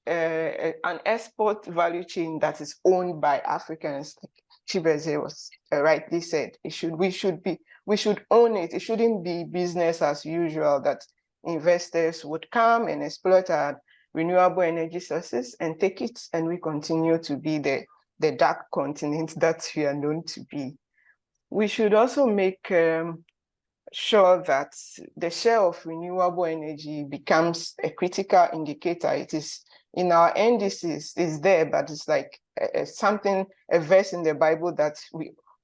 an export value chain that is owned by Africans, like Chibeze was rightly said. We should own it. It shouldn't be business as usual that investors would come and exploit our renewable energy sources and take it, and we continue to be the dark continent that we are known to be. We should also make sure that the share of renewable energy becomes a critical indicator. It is in our indices, it's there, but it's like a verse in the Bible that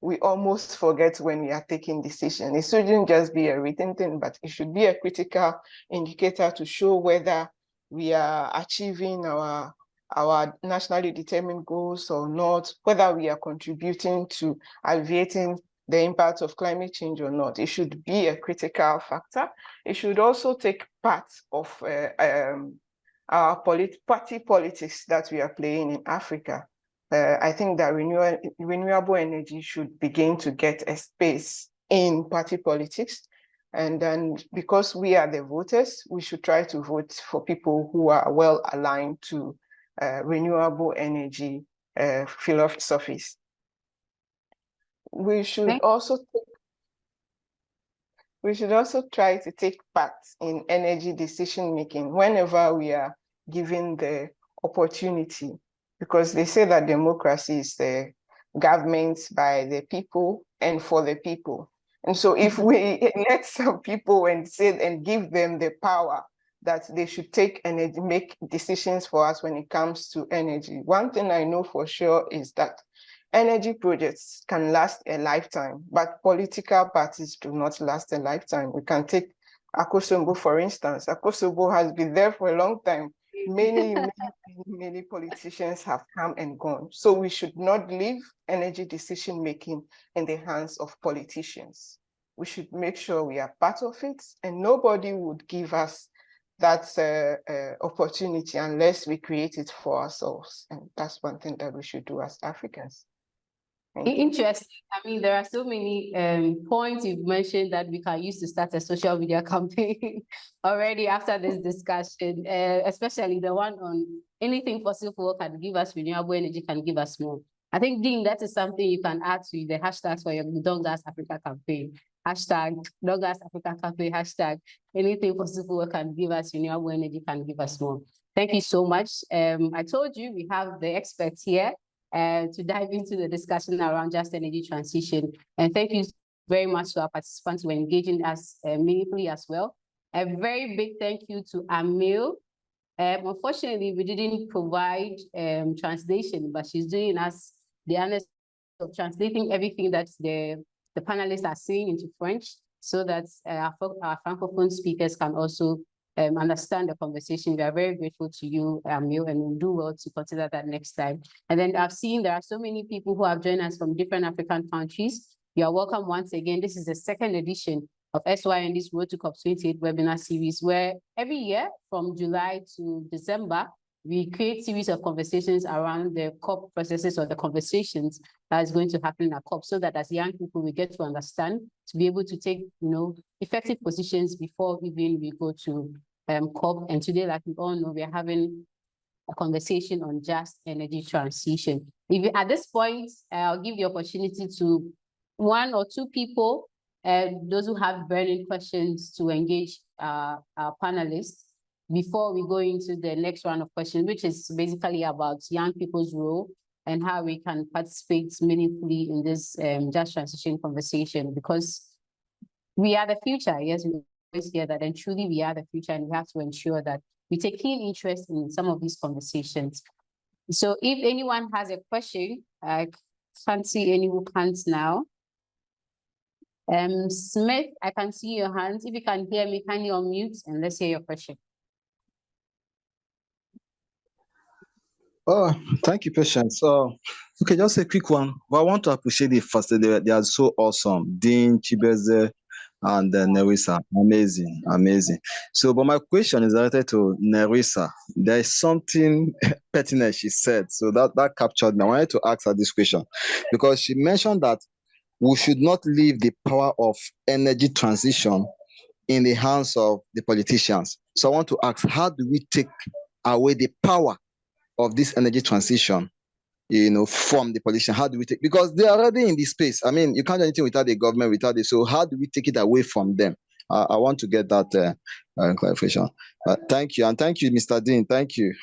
we almost forget when we are taking decisions. It shouldn't just be a written thing, but it should be a critical indicator to show whether we are achieving our nationally determined goals or not, whether we are contributing to alleviating the impact of climate change or not. It should be a critical factor. It should also take part of our party politics that we are playing in Africa. I think that renewable energy should begin to get a space in party politics. And then because we are the voters, we should try to vote for people who are well aligned to renewable energy philosophies. We should also try to take part in energy decision making whenever we are given the opportunity, because they say that democracy is the government by the people and for the people. And so if we let some people and give them the power that they should make decisions for us when it comes to energy, one thing I know for sure is that energy projects can last a lifetime, but political parties do not last a lifetime. We can take Akosombo, for instance. Akosombo has been there for a long time. Many politicians have come and gone. So we should not leave energy decision-making in the hands of politicians. We should make sure we are part of it, and nobody would give us that opportunity unless we create it for ourselves. And that's one thing that we should do as Africans. Interesting. I mean, there are so many points you've mentioned that we can use to start a social media campaign already after this discussion, especially the one on anything fossil fuel can give us renewable energy, can give us more. I think, Dean, that is something you can add to the hashtags for your Don't Gas Africa campaign. Hashtag Don't Gas Africa campaign, hashtag anything fossil fuel can give us renewable energy, can give us more. Thank you so much. I told you we have the experts here to dive into the discussion around just energy transition. And thank you very much to our participants who are engaging us meaningfully as well. A very big thank you to Amil. Unfortunately, we didn't provide translation, but she's doing us the honor of translating everything that the panelists are saying into French, so that our Francophone speakers can also understand the conversation. We are very grateful to you, Amil, and we'll do well to consider that next time. And then I've seen there are so many people who have joined us from different African countries. You are welcome once again. This is the second edition of SYND's Road to COP28 webinar series, where every year from July to December, we create series of conversations around the COP processes or the conversations that is going to happen at COP, so that as young people, we get to understand, to be able to take, effective positions before even we go to COP. And today, like we all know, we are having a conversation on just energy transition. At this point, I'll give the opportunity to one or two people, those who have burning questions, to engage our panelists before we go into the next round of questions, which is basically about young people's role and how we can participate meaningfully in this just transition conversation, because we are the future. Yes, we always hear that, and truly we are the future, and we have to ensure that we take keen interest in some of these conversations. So if anyone has a question, I can't see any hands now. Smith, I can see your hands. If you can hear me, can you unmute and let's hear your question. Oh, thank you, Patience. Okay, just a quick one. But I want to appreciate the first. They are so awesome. Dean, Chibeze, and Nerrisa. Amazing, amazing. So, but my question is related to Nerrisa. There is something pertinent she said. So that captured me. I wanted to ask her this question because she mentioned that we should not leave the power of energy transition in the hands of the politicians. So I want to ask, how do we take away the power of this energy transition, from the politician? How do we take, because they are already in this space. I mean, you can't do anything without the government, without it. So how do we take it away from them? I want to get that clarification. Thank you. And thank you, Mr. Dean. Thank you.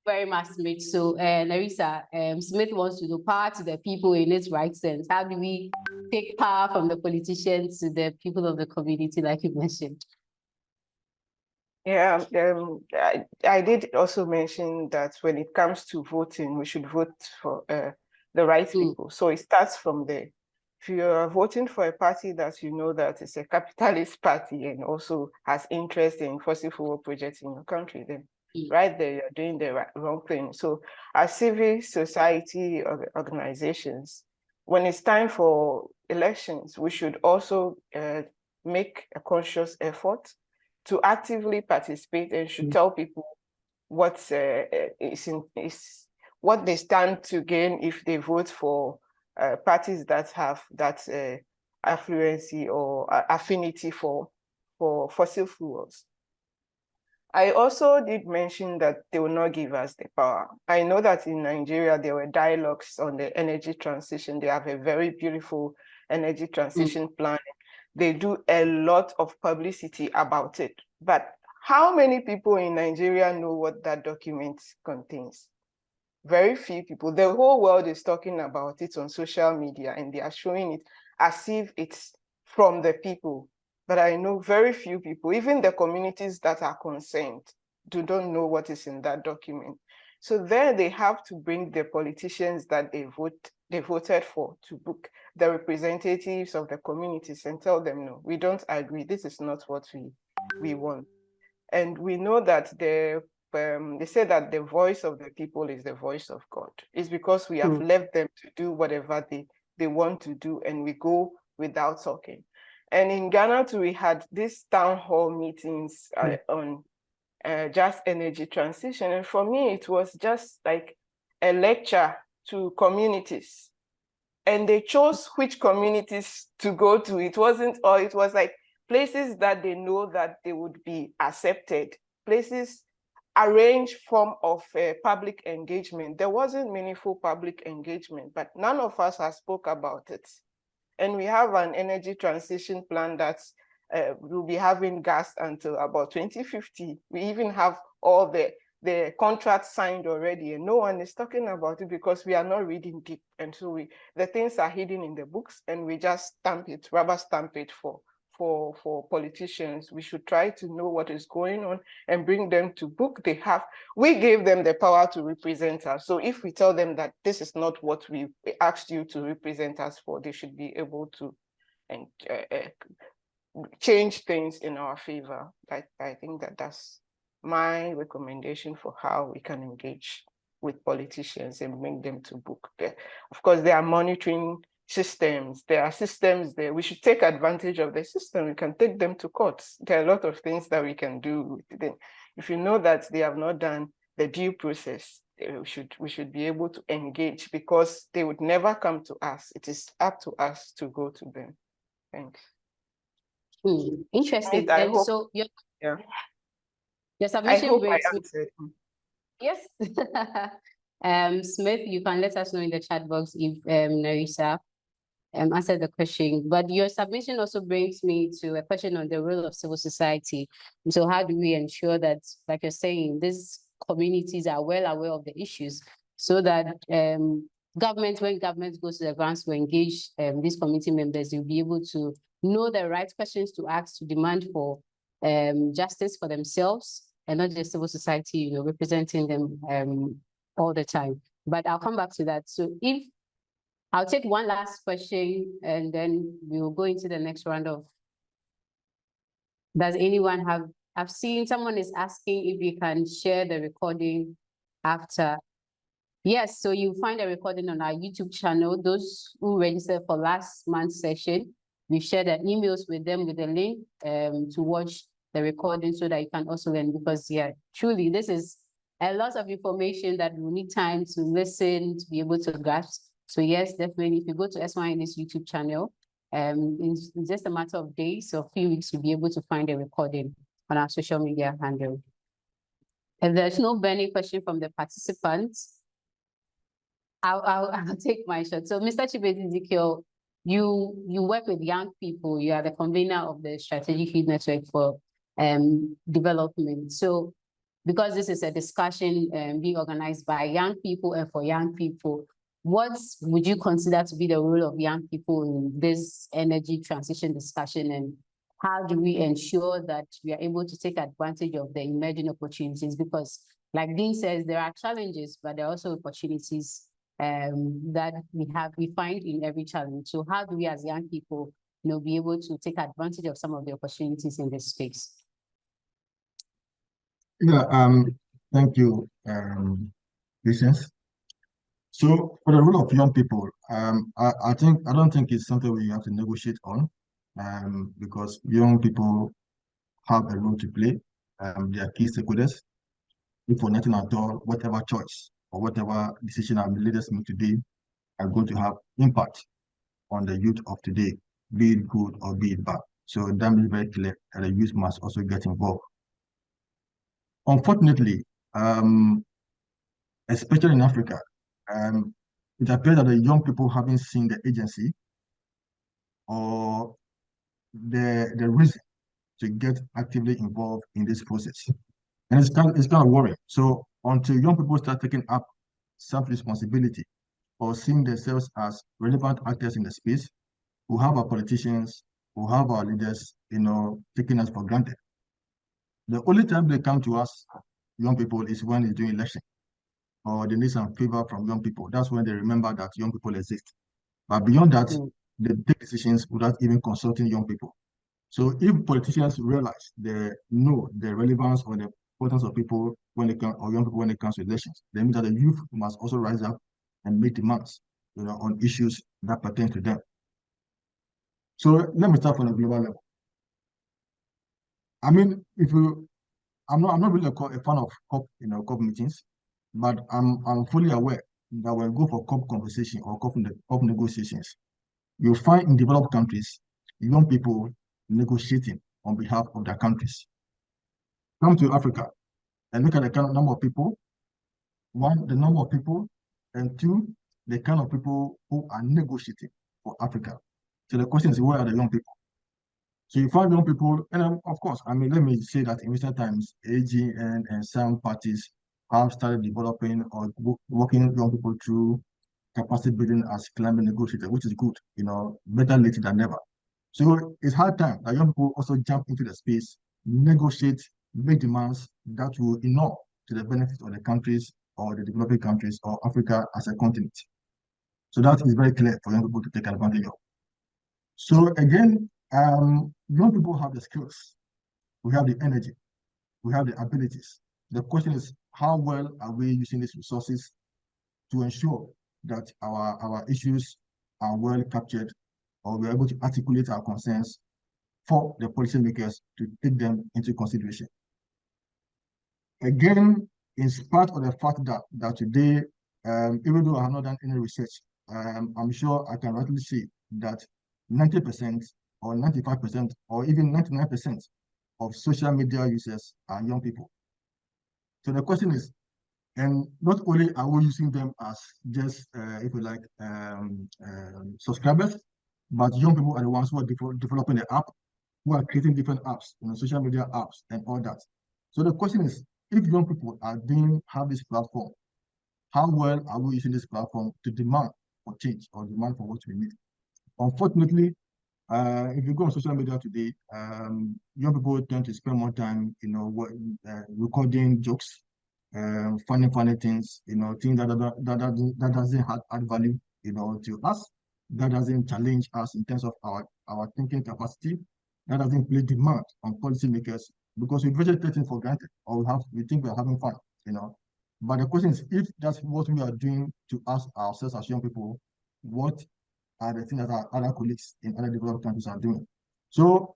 Very much, Smith. So, Nerrisa, Smith wants to do power to the people in its right sense. How do we take power from the politicians to the people of the community, like you mentioned? Yeah, I did also mention that when it comes to voting, we should vote for the right people. So it starts from there. If you are voting for a party that you know that is a capitalist party and also has interest in fossil fuel projects in your country, then right there, you're doing the wrong thing. So as civil society organizations, when it's time for elections, we should also make a conscious effort to actively participate and should tell people what what they stand to gain if they vote for parties that have that affluency or affinity for fossil fuels. I also did mention that they will not give us the power. I know that in Nigeria, there were dialogues on the energy transition. They have a very beautiful energy transition plan. They do a lot of publicity about it. But how many people in Nigeria know what that document contains? Very few people. The whole world is talking about it on social media, and they are showing it as if it's from the people. But I know very few people, even the communities that are concerned, don't know what is in that document. So there they have to bring the politicians that they voted for to book, the representatives of the communities, and tell them, no, we don't agree. This is not what we want. And we know that they say that the voice of the people is the voice of God. It's because we have left them to do whatever they want to do, and we go without talking. And in Ghana too, we had these town hall meetings on just energy transition. And for me, it was just like a lecture to communities. And they chose which communities to go to. It wasn't, or it was like places that they know that they would be accepted, places arranged form of public engagement. There wasn't meaningful public engagement, but none of us has spoke about it. And we have an energy transition plan that's we'll be having gas until about 2050. We even have all the contracts signed already, and no one is talking about it because we are not reading deep. And so the things are hidden in the books, and we just rubber stamp it for politicians. We should try to know what is going on and bring them to book. We gave them the power to represent us. So if we tell them that this is not what we asked you to represent us for, they should be able to change things in our favor. I think that's my recommendation for how we can engage with politicians and bring them to book. Of course, there are monitoring systems. There are systems there. We should take advantage of the system. We can take them to courts. There are a lot of things that we can do with them. If you know that they have not done the due process, we should be able to engage, because they would never come to us. It is up to us to go to them. Thanks. Interesting. I And hope, so your I submission hope brings I answered. Yes. Smith, you can let us know in the chat box if Nerrisa answered the question. But your submission also brings me to a question on the role of civil society. So how do we ensure that, like you're saying, these communities are well aware of the issues, so that when government goes to the grounds to engage these community members, you'll be able to know the right questions to ask to demand for justice for themselves, and not just civil society, representing them all the time. But I'll come back to that. So I'll take one last question, and then we will go into the next round of. Does anyone have? I've seen someone is asking if you can share the recording after. Yes, so you find a recording on our YouTube channel. Those who registered for last month's session, we shared the emails with them with a link to watch the recording, so that you can also learn, because truly this is a lot of information that we need time to listen, to be able to grasp. So yes, definitely, if you go to SYND's YouTube channel, in just a matter of days or a few weeks, you'll be able to find a recording on our social media handle. If there's no burning question from the participants, I'll take my shot. So Mr. Chibeze Ezekiel, you work with young people. You are the convener of the Strategic Youth Network for Development. So because this is a discussion being organized by young people and for young people, what would you consider to be the role of young people in this energy transition discussion, and how do we ensure that we are able to take advantage of the emerging opportunities? Because like Dean says, there are challenges, but there are also opportunities that we find in every challenge. So how do we as young people be able to take advantage of some of the opportunities in this space? Thank you, Patience. So for the role of young people, I don't think it's something we have to negotiate on, because young people have a role to play. They are key stakeholders. If for nothing at all, whatever choice or whatever decision our leaders make today are going to have impact on the youth of today, be it good or be it bad. So that is very clear, and the youth must also get involved. Unfortunately, especially in Africa, it appears that the young people haven't seen the agency or the reason to get actively involved in this process. And it's kind of worrying. So until young people start taking up self-responsibility or seeing themselves as relevant actors in the space, who have our politicians, who have our leaders, taking us for granted. The only time they come to us, young people, is when it's during election. or they need some favor from young people. That's when they remember that young people exist. But beyond that, they take decisions without even consulting young people. So if politicians realize they know the relevance or the importance of people when they come, or young people when it comes to elections, then means that the youth must also rise up and make demands, on issues that pertain to them. So let me start from the global level. I mean, I'm not really a fan of COP, COP meetings, but I'm fully aware that when we go for COP conversation or COP negotiations, you'll find in developed countries young people negotiating on behalf of their countries. Come to Africa and look at the kind of number of people. One, the number of people, and two, the kind of people who are negotiating for Africa. So the question is, where are the young people? So you find young people, and of course, I mean, let me say that in recent times, AGN and some parties have started developing or working young people through capacity building as climate negotiators, which is good, better late than never. So it's hard time that young people also jump into the space, negotiate, make demands that will inure to the benefit of the countries or the developing countries or Africa as a continent. So that is very clear for young people to take advantage of. So again, young people have the skills, we have the energy, we have the abilities. The question is, how well are we using these resources to ensure that our issues are well captured, or we're able to articulate our concerns for the policymakers to take them into consideration. Again, in spite of the fact that today, even though I have not done any research, I'm sure I can rightly say that 90% or 95% or even 99% of social media users are young people. So the question is, and not only are we using them as just, if you like, subscribers, but young people are the ones who are developing the app, who are creating different apps, social media apps and all that. So the question is, if young people have this platform, how well are we using this platform to demand for change or demand for what we need? Unfortunately, if you go on social media today, young people tend to spend more time, recording jokes, funny things, things that doesn't add value, to us, that doesn't challenge us in terms of our thinking capacity, that doesn't play demand on policymakers, because we virtually take things for granted, or we think we're having fun, But the question is, if that's what we are doing to us ourselves as young people, what are the things that our other colleagues in other developed countries are doing? So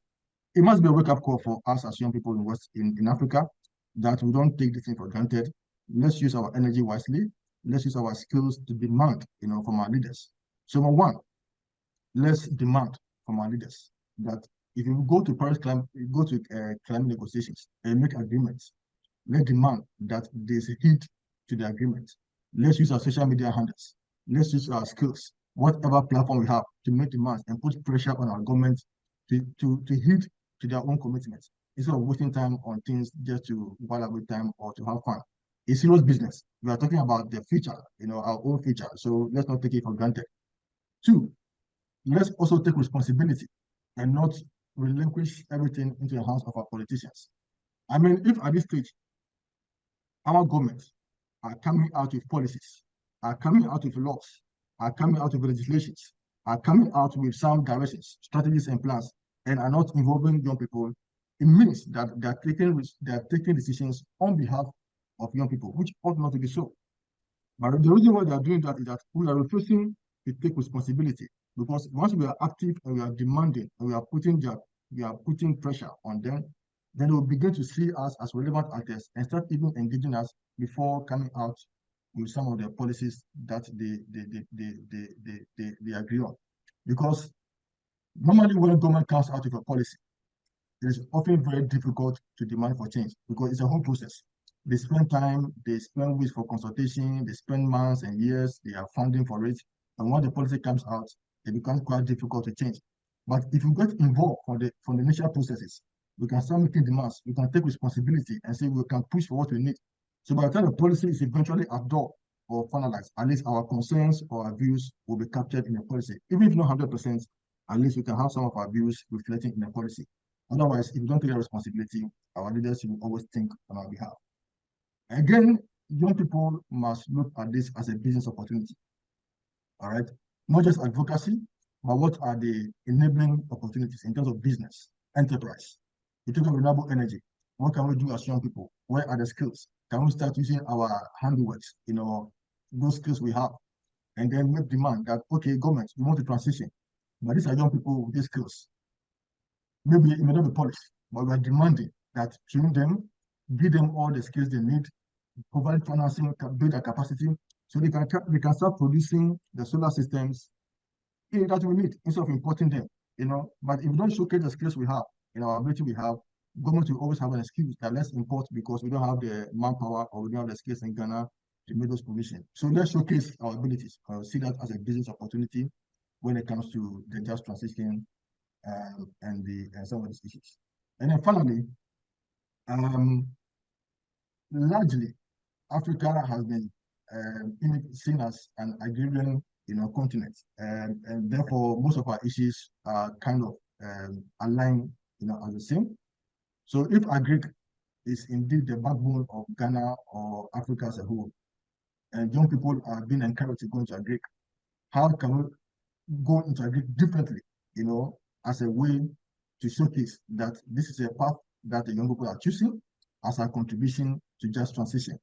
it must be a wake-up call for us as young people in Africa, that we don't take this thing for granted. Let's use our energy wisely. Let's use our skills to demand, from our leaders. So number one, let's demand from our leaders that if you go to climate negotiations and make agreements, let's demand that there's a heed to the agreement. Let's use our social media handles. Let's use our skills, whatever platform we have, to make demands and put pressure on our government to heed to their own commitments, instead of wasting time on things just to while away time or to have fun. It's serious business. We are talking about the future, our own future. So let's not take it for granted. Two, let's also take responsibility and not relinquish everything into the hands of our politicians. I mean, if at this stage, our governments are coming out with policies, are coming out with laws, are coming out with legislations, are coming out with some directions, strategies and plans, and are not involving young people, it means that they are taking decisions on behalf of young people, which ought not to be so. But the reason why they are doing that is that we are refusing to take responsibility, because once we are active and we are demanding and we are putting pressure on them, then they will begin to see us as relevant actors and start even engaging us before coming out with some of the policies that they agree on. Because normally when government comes out with a policy, it is often very difficult to demand for change, because it's a whole process. They spend time, they spend weeks for consultation, they spend months and years, they are funding for it. And when the policy comes out, it becomes quite difficult to change. But if you get involved from the initial processes, we can start making demands, we can take responsibility and say we can push for what we need. So by the time the policy is eventually adopted or finalized, at least our concerns or our views will be captured in the policy. Even if not 100%, at least we can have some of our views reflecting in the policy. Otherwise, if we don't take that responsibility, our leaders will always think on our behalf. Again, young people must look at this as a business opportunity. All right, not just advocacy, but what are the enabling opportunities in terms of business, enterprise? You talk about renewable energy. What can we do as young people? Where are the skills? Can we start using our handiworks, those skills we have, and then make demand that, okay, government, we want to transition, but these are young people with these skills. Maybe it may not be polished, but we are demanding that train them, give them all the skills they need, provide financing, build their capacity, so they can start producing the solar systems that we need instead of importing them. But if we don't showcase the skills we have, our ability we have, government will always have an excuse that let's import because we don't have the manpower or we don't have the skills in Ghana to make those provisions. So let's showcase our abilities. See that as a business opportunity when it comes to the just transition and some of these issues. And then finally, largely, Africa has been seen as an agrarian, continent, and therefore most of our issues are kind of aligned, as the same. So if agri is indeed the backbone of Ghana or Africa as a whole, and young people are being encouraged to go into agri, how can we go into agri differently, as a way to showcase that this is a path that the young people are choosing as a contribution to just transition?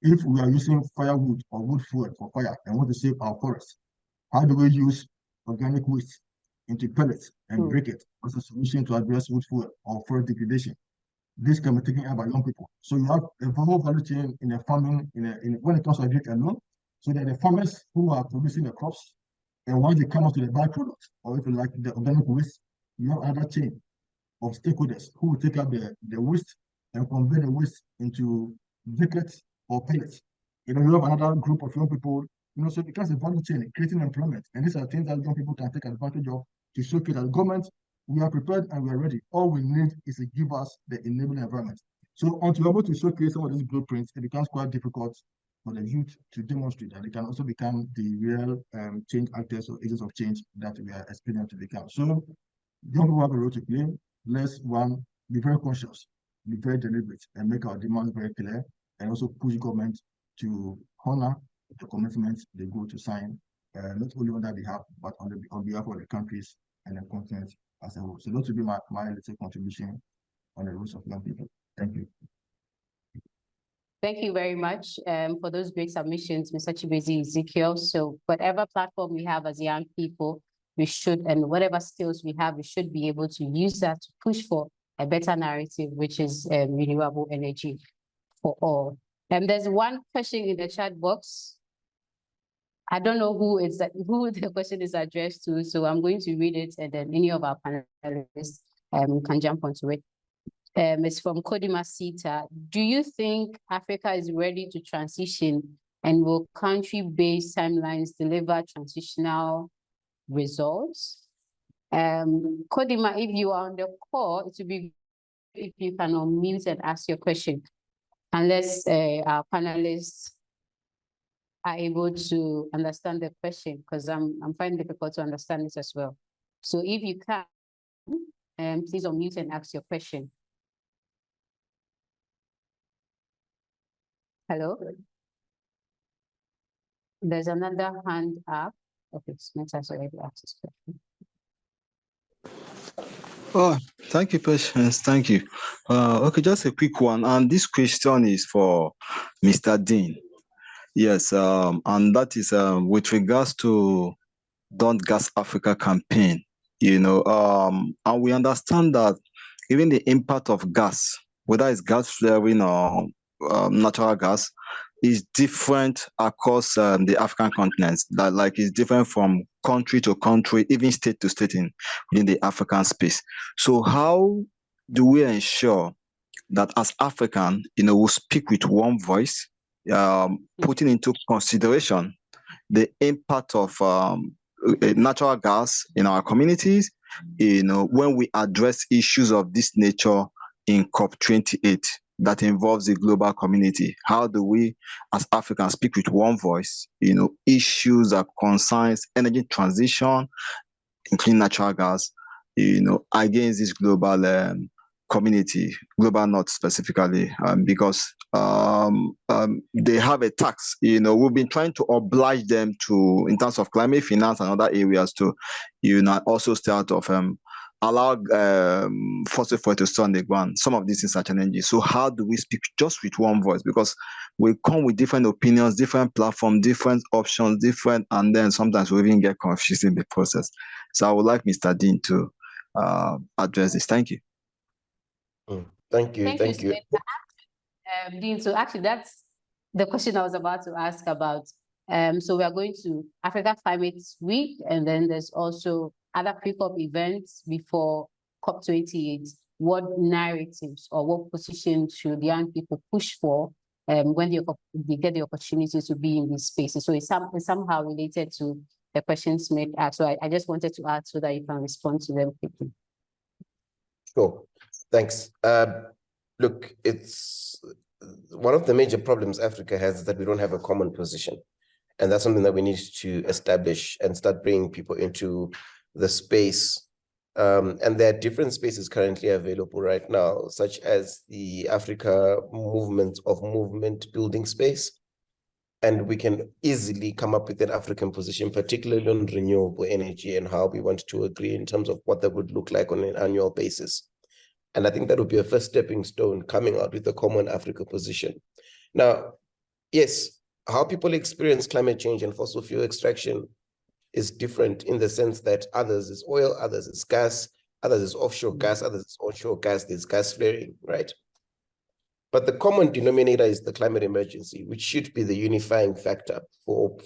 If we are using firewood or wood fuel for fire and want to save our forests, how do we use organic waste into pellets and break it as a solution to address wood fuel or forest degradation? This can be taken up by young people. So you have a whole value chain in a farming, when it comes to agriculture alone, so that the farmers who are producing the crops, and once they come out to the byproducts, or if you like the organic waste, you have another chain of stakeholders who will take up the waste and convert the waste into briquettes or pellets. You have another group of young people, so it becomes a value chain, creating employment. And these are things that young people can take advantage of to showcase that government, we are prepared and we are ready. All we need is to give us the enabling environment. So until we're able to showcase some of these blueprints, it becomes quite difficult for the youth to demonstrate that they can also become the real change actors or agents of change that we are expecting them to become. So young people have a role to play. Let's, one, be very conscious, be very deliberate, and make our demands very clear, and also push government to honor the commitments they go to sign, not only on their behalf, but on behalf of the countries and the continent as a whole. So that would be my little contribution on the roles of young people. Thank you. Thank you very much for those great submissions, Mr. Chibeze, Ezekiel. So whatever platform we have as young people, we should, and whatever skills we have, we should be able to use that to push for a better narrative, which is renewable energy for all. And there's one question in the chat box. I don't know who the question is addressed to, so I'm going to read it, and then any of our panelists can jump onto it. It's from Kodima Sita. Do you think Africa is ready to transition, and will country-based timelines deliver transitional results? Kodima, if you are on the call, it would be if you can unmute and ask your question, unless our panelists are able to understand the question, because I'm finding it difficult to understand it as well. So if you can, please unmute and ask your question. Hello? There's another hand up. Okay, Smith's already asked this question. Oh, thank you, Patience. Thank you. Okay, just a quick one. And this question is for Mr. Dean. Yes, and that is with regards to Don't Gas Africa campaign, and we understand that even the impact of gas, whether it's gas flaring or natural gas, is different across the African continents. That is different from country to country, even state to state within the African space. So how do we ensure that as African, we speak with one voice, putting into consideration the impact of natural gas in our communities, when we address issues of this nature in COP28 that involves the global community? How do we, as Africans, speak with one voice, issues that concerns energy transition, including natural gas, against this global community, Global North specifically, because they have a tax. You know, we've been trying to oblige them to, in terms of climate finance and other areas, to, you know, also stay out of allow fossil fuel to stay on the ground. Some of these things are challenging. So how do we speak just with one voice? Because we come with different opinions, different platforms, different options, and then sometimes we even get confused in the process. So I would like Mr. Dean to address this. Thank you. Thank you. Thank you. Dean, so actually that's the question I was about to ask about. So we are going to Africa Climate Week, and then there's also other pre-COP events before COP28. What narratives or what positions should young people push for when they get the opportunity to be in these spaces? So it's somehow related to the questions made. So I just wanted to ask so that you can respond to them quickly. Sure. Thanks. Look, it's one of the major problems Africa has is that we don't have a common position. And that's something that we need to establish and start bringing people into the space. And there are different spaces currently available right now, such as the Africa movement building space. And we can easily come up with an African position, particularly on renewable energy and how we want to agree in terms of what that would look like on an annual basis. And I think that would be a first stepping stone, coming out with a common Africa position. Now, yes, how people experience climate change and fossil fuel extraction is different in the sense that others is oil, others is gas, others is offshore gas, others is onshore gas, there's gas flaring, right? But the common denominator is the climate emergency, which should be the unifying factor for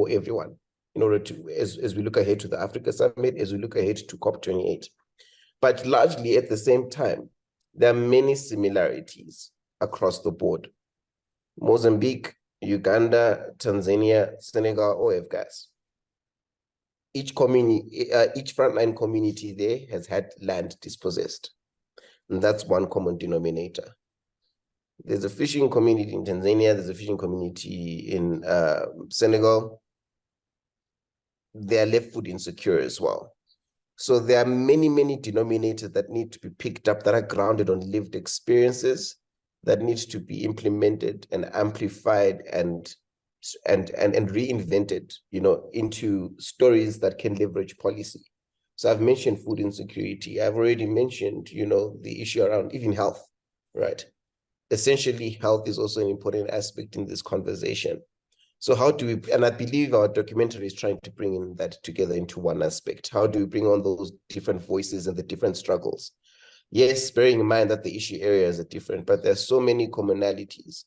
everyone in order to, as we look ahead to the Africa Summit, as we look ahead to COP28. But largely at the same time, there are many similarities across the board. Mozambique, Uganda, Tanzania, Senegal all have gas. Each frontline community there has had land dispossessed. And that's one common denominator. There's a fishing community in Tanzania, there's a fishing community in Senegal. They are left food insecure as well. So there are many, many denominators that need to be picked up that are grounded on lived experiences that need to be implemented and amplified and reinvented, you know, into stories that can leverage policy. So I've mentioned food insecurity. I've already mentioned, you know, the issue around even health, right? Essentially, health is also an important aspect in this conversation. So how do we, and I believe our documentary is trying to bring in that together into one aspect. How do we bring on those different voices and the different struggles? Yes, bearing in mind that the issue areas are different, but there's so many commonalities.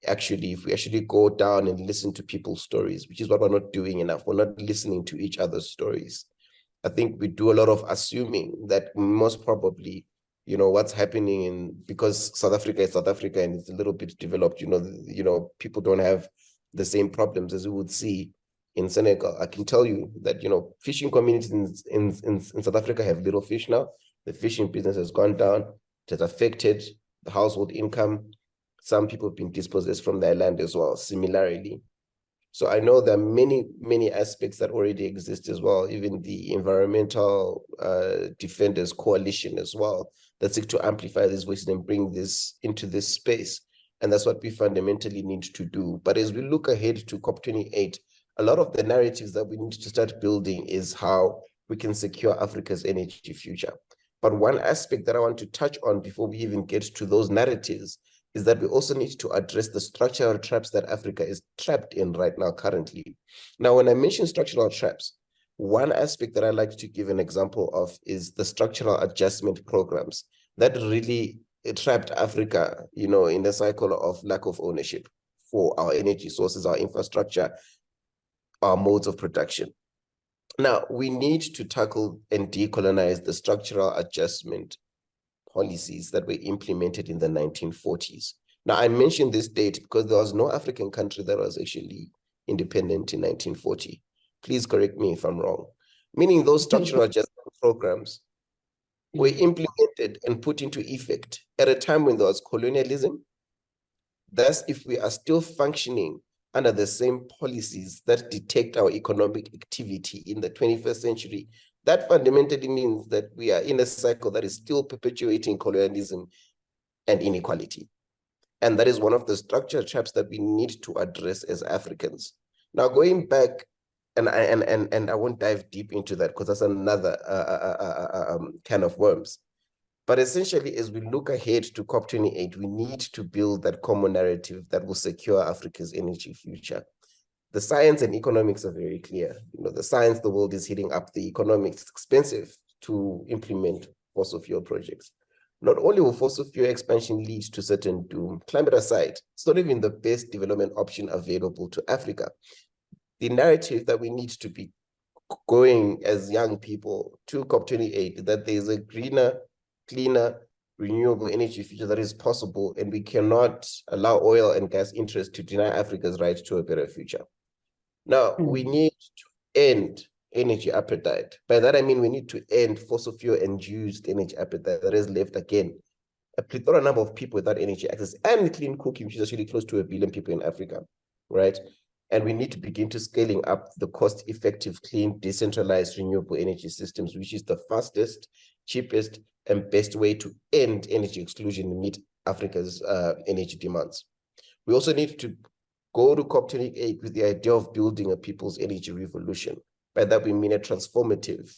Actually, if we actually go down and listen to people's stories, which is what we're not doing enough, we're not listening to each other's stories. I think we do a lot of assuming that most probably, you know, what's happening because South Africa is South Africa and it's a little bit developed, you know, people don't have the same problems as we would see in Senegal. I can tell you that, you know, fishing communities in South Africa have little fish now. The fishing business has gone down. It has affected the household income. Some people have been dispossessed from their land as well, similarly. So I know there are many, many aspects that already exist as well, even the Environmental Defenders Coalition as well, that seek to amplify these voices and bring this into this space. And that's what we fundamentally need to do. But as we look ahead to COP28, a lot of the narratives that we need to start building is how we can secure Africa's energy future. But one aspect that I want to touch on before we even get to those narratives is that we also need to address the structural traps that Africa is trapped in right now currently. Now, when I mention structural traps, one aspect that I like to give an example of is the structural adjustment programs that really trapped Africa, you know, in the cycle of lack of ownership for our energy sources, our infrastructure, our modes of production. Now, we need to tackle and decolonize the structural adjustment policies that were implemented in the 1940s. Now, I mentioned this date because there was no African country that was actually independent in 1940. Please correct me if I'm wrong. Meaning those structural adjustment programs were implemented and put into effect at a time when there was colonialism. Thus, if we are still functioning under the same policies that detect our economic activity in the 21st century, That fundamentally means that we are in a cycle that is still perpetuating colonialism and inequality. And that is one of the structural traps that we need to address as Africans. Now, going back, and I won't dive deep into that because that's another can of worms. But essentially, as we look ahead to COP28, we need to build that common narrative that will secure Africa's energy future. The science and economics are very clear. You know, the science, the world is heating up. The economics, it's expensive to implement fossil fuel projects. Not only will fossil fuel expansion lead to certain doom, climate aside, it's not even the best development option available to Africa. The narrative that we need to be going as young people to COP28, that there's a greener, cleaner, renewable energy future that is possible, and we cannot allow oil and gas interests to deny Africa's right to a better future. Now, we need to end energy appetite. By that, I mean we need to end fossil fuel-induced energy appetite that has left, again, a plethora number of people without energy access and clean cooking, which is actually close to 1 billion people in Africa, right? And we need to begin to scaling up the cost-effective, clean, decentralized, renewable energy systems, which is the fastest, cheapest, and best way to end energy exclusion and meet Africa's energy demands. We also need to go to COP28 with the idea of building a people's energy revolution. By that, we mean a transformative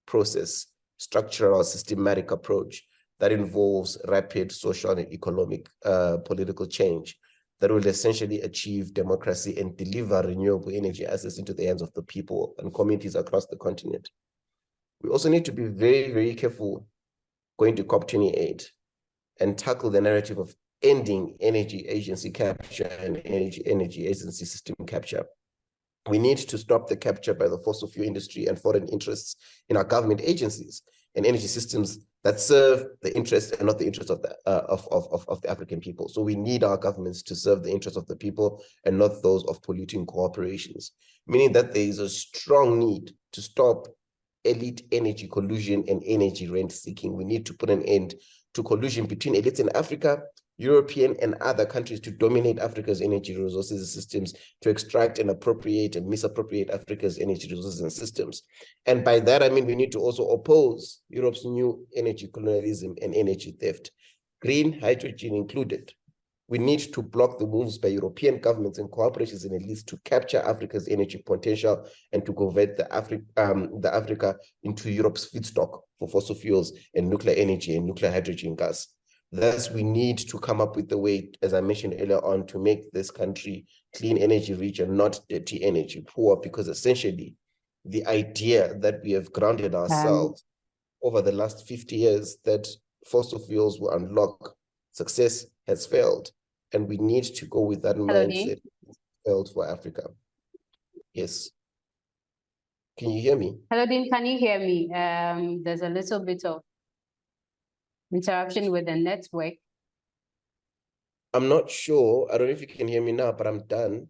process, structural, systematic approach that involves rapid social and economic political change that will essentially achieve democracy and deliver renewable energy access into the hands of the people and communities across the continent. We also need to be very, very careful going to COP28 and tackle the narrative of ending energy agency capture and energy agency system capture. We need to stop the capture by the fossil fuel industry and foreign interests in our government agencies and energy systems that serve the interests and not the interests of the African people. So we need our governments to serve the interests of the people and not those of polluting corporations, meaning that there is a strong need to stop elite energy collusion and energy rent seeking. We need to put an end to collusion between elites in Africa, European and other countries to dominate Africa's energy resources and systems, to extract and appropriate and misappropriate Africa's energy resources and systems. And by that, I mean, we need to also oppose Europe's new energy colonialism and energy theft, green hydrogen included. We need to block the moves by European governments and corporations and elites to capture Africa's energy potential and to convert the Africa into Europe's feedstock for fossil fuels and nuclear energy and nuclear hydrogen gas. Thus, we need to come up with the way, as I mentioned earlier on, to make this country clean energy rich and not dirty energy poor, because essentially the idea that we have grounded ourselves over the last 50 years that fossil fuels will unlock success has failed. And we need to go with that mindset. Failed for Africa. Yes. Can you hear me? Hello, Dean, can you hear me? There's a little bit of interruption with the network. I'm not sure. I don't know if you can hear me now, but I'm done.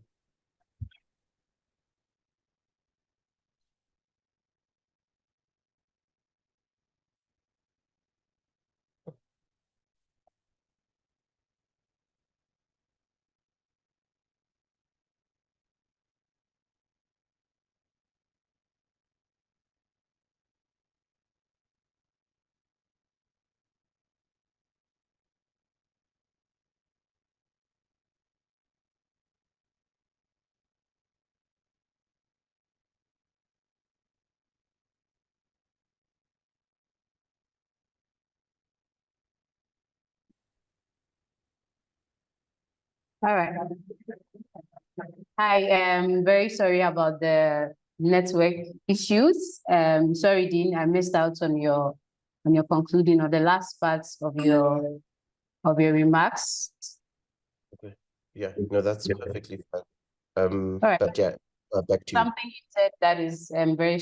All right. I am very sorry about the network issues. Sorry, Dean, I missed out on your concluding or the last parts of your remarks. Okay. Yeah, no, that's perfectly fine. All right. But yeah, back to you. Something you said that is very.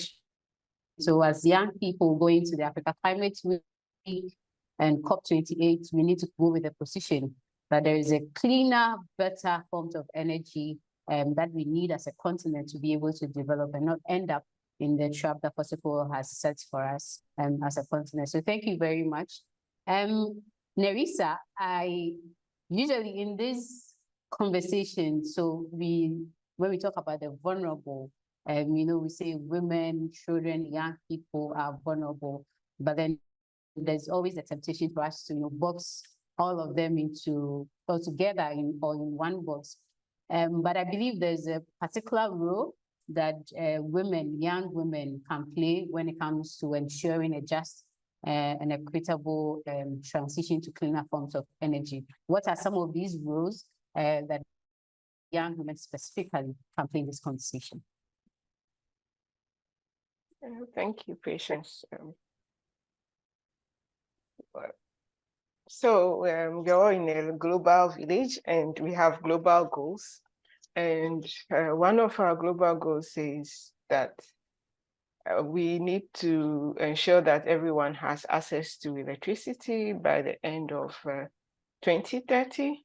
So as young people going to the Africa Climate Week and COP28, we need to go with a position that there is a cleaner, better forms of energy that we need as a continent to be able to develop and not end up in the trap that fossil fuel has set for us as a continent. So thank you very much. Nerrisa, I usually in this conversation, so when we talk about the vulnerable We say women, children, young people are vulnerable, but then there's always a temptation for us to box all of them into or together in one box. But I believe there's a particular role that young women can play when it comes to ensuring a just and equitable transition to cleaner forms of energy. What are some of these roles that young women specifically can play in this conversation? Thank you, Patience. So we're all in a global village and we have global goals. And one of our global goals is that we need to ensure that everyone has access to electricity by the end of 2030.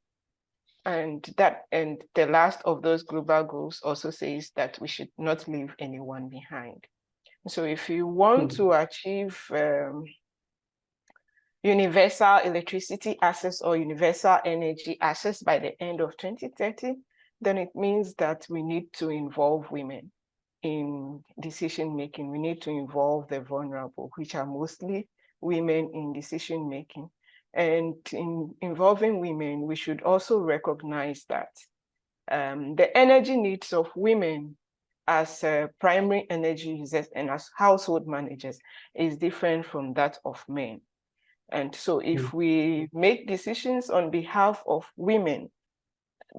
And the last of those global goals also says that we should not leave anyone behind. So if you want to achieve universal electricity access or universal energy access by the end of 2030, then it means that we need to involve women in decision-making. We need to involve the vulnerable, which are mostly women in decision-making. And in involving women, we should also recognize that the energy needs of women as primary energy users and as household managers is different from that of men. And so if we make decisions on behalf of women,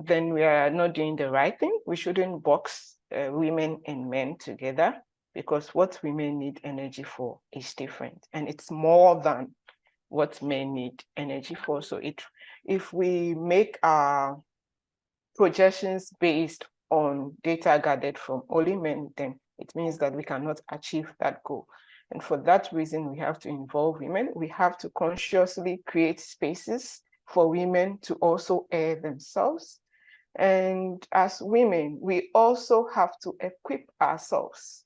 then we are not doing the right thing. We shouldn't box women and men together, because what women need energy for is different, and it's more than what men need energy for. So if we make our projections based on data gathered from only men, then it means that we cannot achieve that goal. And for that reason, we have to involve women. We have to consciously create spaces for women to also air themselves. And as women, we also have to equip ourselves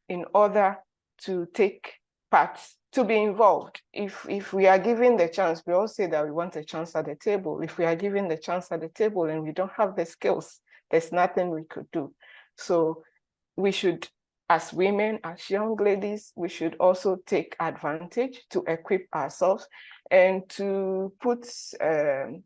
in order to take part, to be involved. If we are given the chance, we all say that we want a chance at the table. If we are given the chance at the table and we don't have the skills, there's nothing we could do. So we should, as women, as young ladies, we should also take advantage to equip ourselves and to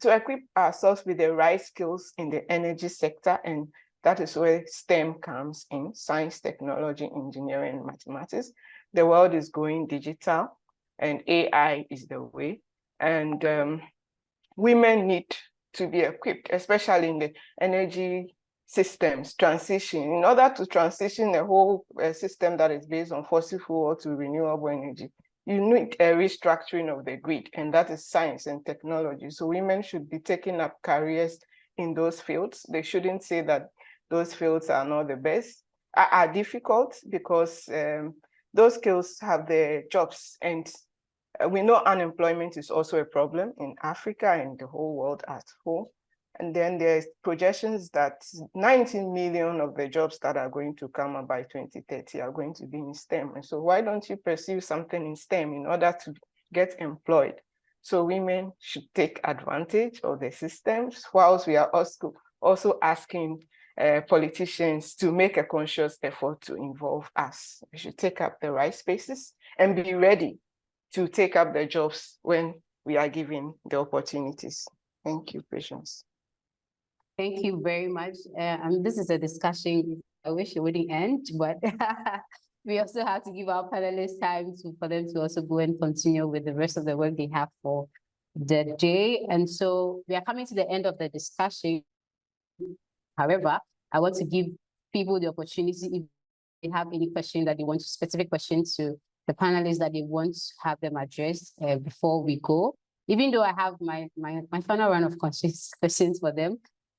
equip ourselves with the right skills in the energy sector. And that is where STEM comes in: science, technology, engineering, and mathematics. The world is going digital and AI is the way. And women need to be equipped, especially in the energy systems transition. In order to transition a whole system that is based on fossil fuel to renewable energy, you need a restructuring of the grid, and that is science and technology. So women should be taking up careers in those fields. They shouldn't say that those fields are not the best, are difficult, because those skills have the jobs. And we know unemployment is also a problem in Africa and the whole world as a whole. And then there's projections that 19 million of the jobs that are going to come up by 2030 are going to be in STEM. And so why don't you pursue something in STEM in order to get employed? So women should take advantage of the systems, whilst we are also asking politicians to make a conscious effort to involve us. We should take up the right spaces and be ready to take up the jobs when we are given the opportunities. Thank you, Patience. Thank you very much. This is a discussion I wish it wouldn't end, but we also have to give our panelists time for them to also go and continue with the rest of the work they have for the day. And so we are coming to the end of the discussion. However, I want to give people the opportunity, if they have any question that they want, specific questions to the panelists that they want to have them addressed before we go. Even though I have my final round of questions for them,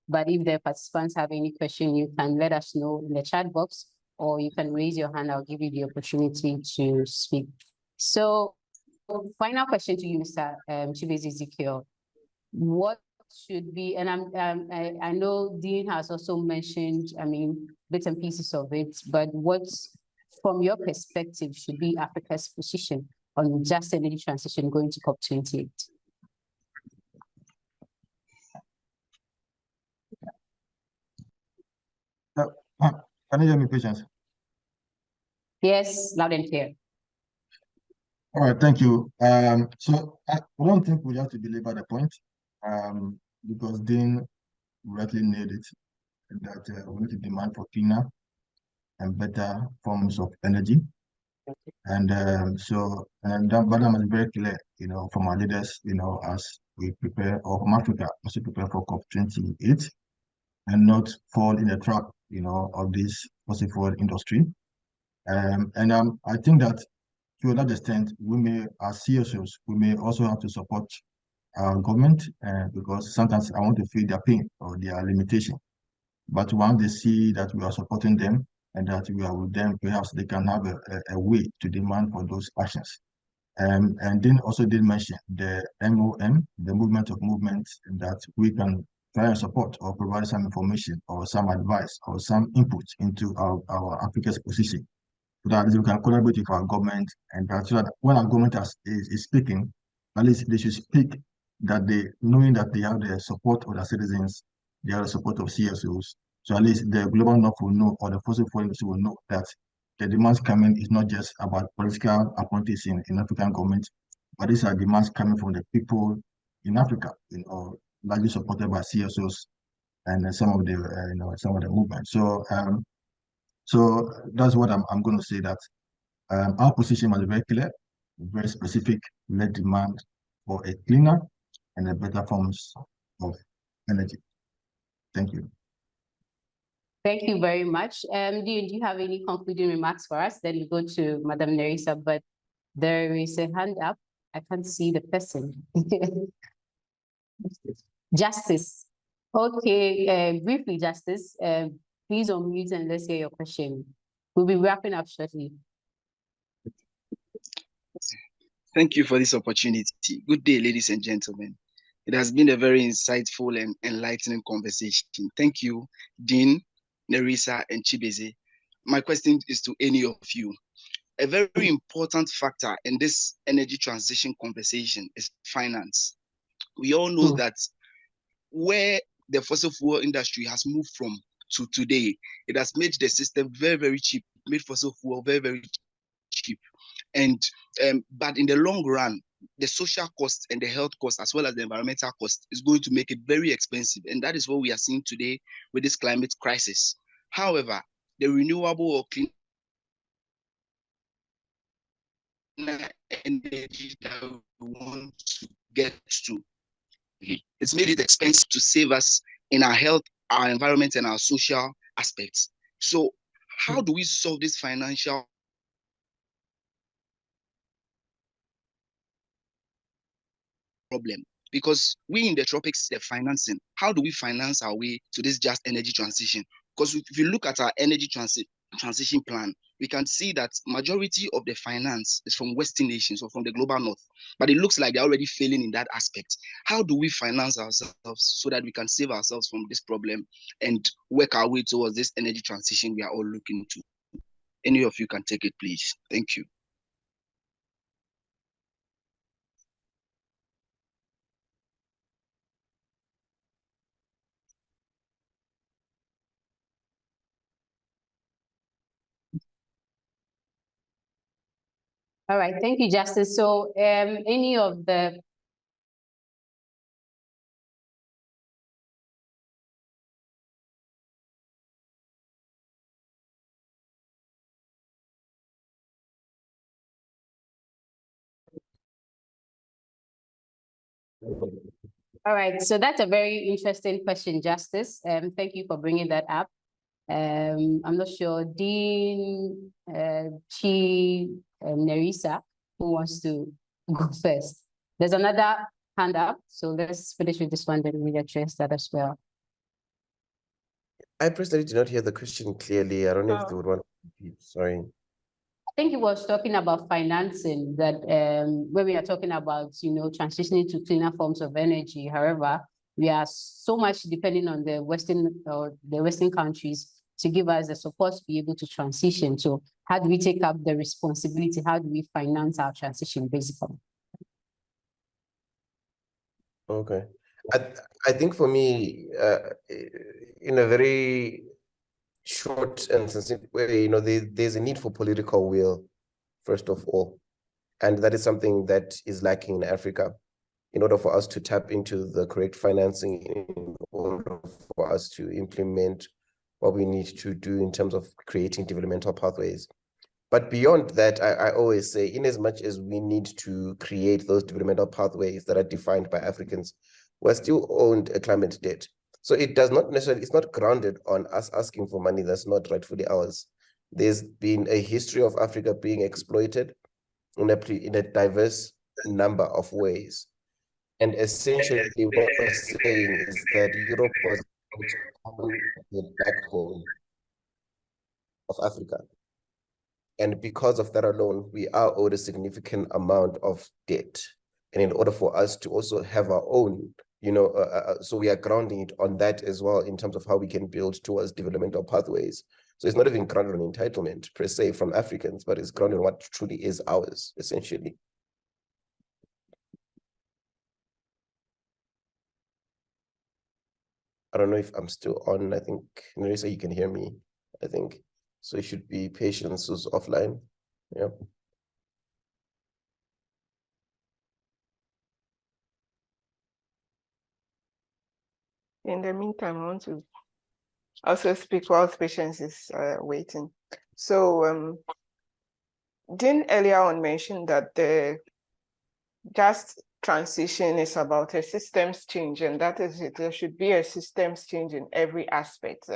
but if the participants have any question, you can let us know in the chat box, or you can raise your hand. I'll give you the opportunity to speak. So, final question to you, Mr. Chibeze Ezekiel. What should be, and I know Dean has also mentioned, bits and pieces of it, but what's, from your perspective, should be Africa's position on just energy transition going to COP28? Can you hear me, Patience? Yes, loud and clear. All right, thank you. So I don't think we have to belabor the point, because Dean rightly nailed it, that we need to demand for cleaner and better forms of energy. And that Madam is very clear, from our leaders, as we prepare, or from Africa, as we prepare for COP28, and not fall in the trap, of this fossil fuel industry. I think that to a large extent, we may, as CSOs, we may also have to support our government, because sometimes I want to feel their pain or their limitation. But once they see that we are supporting them and that we are with them, perhaps they can have a way to demand for those actions. And then also did mention the MOM, the movement of movements, that we can try and support or provide some information or some advice or some input into our Africa's position, so that we can collaborate with our government, and that, so that when our government is speaking, at least they should speak that they, knowing that they have the support of the citizens, they have the support of CSOs. So at least the global north will know, or the fossil fuel industry will know, that the demands coming is not just about political appointees in African government, but these are demands coming from the people in Africa, largely supported by CSOs and some of the movements. So that's what I'm going to say, that our position was very clear, very specific. Let demand for a cleaner and a better forms of energy. Thank you. Thank you very much. Do you have any concluding remarks for us? Then we go to Madam Nerrisa, but there is a hand up. I can't see the person. Justice. Okay, briefly, Justice. Please unmute and let's hear your question. We'll be wrapping up shortly. Thank you for this opportunity. Good day, ladies and gentlemen. It has been a very insightful and enlightening conversation. Thank you, Dean, Nerrisa, and Chibeze. My question is to any of you. A very important factor in this energy transition conversation is finance. We all know that where the fossil fuel industry has moved from to today, it has made the system very, very cheap, made fossil fuel very, very cheap. And but in the long run, the social cost and the health cost, as well as the environmental cost, is going to make it very expensive. And that is what we are seeing today with this climate crisis. However, the renewable or clean energy that we want to get to, it's made it expensive to save us in our health, our environment, and our social aspects. So how do we solve this financial problem? Because we in the tropics, the financing, how do we finance our way to this just energy transition? Because if you look at our energy transition plan, we can see that majority of the finance is from Western nations or from the global north, but it looks like they're already failing in that aspect. How do we finance ourselves so that we can save ourselves from this problem and work our way towards this energy transition we are all looking to? Any of you can take it, please. Thank you. All right, thank you, Justice. So any of the All right, so that's a very interesting question, Justice. Thank you for bringing that up. I'm not sure, Dean, Chi, Nerrisa, who wants to go first? There's another hand up, so let's finish with this one, then we'll address that as well. I personally did not hear the question clearly. I don't know if they would want to repeat. Sorry. I think he was talking about financing, that when we are talking about, transitioning to cleaner forms of energy. However, we are so much depending on the Western countries to give us the support to be able to transition. So how do we take up the responsibility? How do we finance our transition, basically? Okay. I think for me, in a very short and succinct way, there's a need for political will, first of all. And that is something that is lacking in Africa. In order for us to tap into the correct financing, in order for us to implement what we need to do in terms of creating developmental pathways. But beyond that, I always say, in as much as we need to create those developmental pathways that are defined by Africans, we're still owed a climate debt. So it does not necessarily, it's not grounded on us asking for money that's not rightfully ours. There's been a history of Africa being exploited in a diverse number of ways. And essentially what we're saying is that Europe was the backbone of Africa. And because of that alone, we are owed a significant amount of debt. And in order for us to also have our own, so we are grounding it on that as well in terms of how we can build towards developmental pathways. So it's not even grounded on entitlement per se from Africans, but it's grounded on what truly is ours, essentially. I don't know if I'm still on. I think, Nerrisa, you can hear me, I think. So it should be Patience who's offline. Yeah. In the meantime, I want to also speak while Patience is waiting. So Dean earlier on mentioned that the just transition is about a systems change, and that is it. There should be a systems change in every aspect.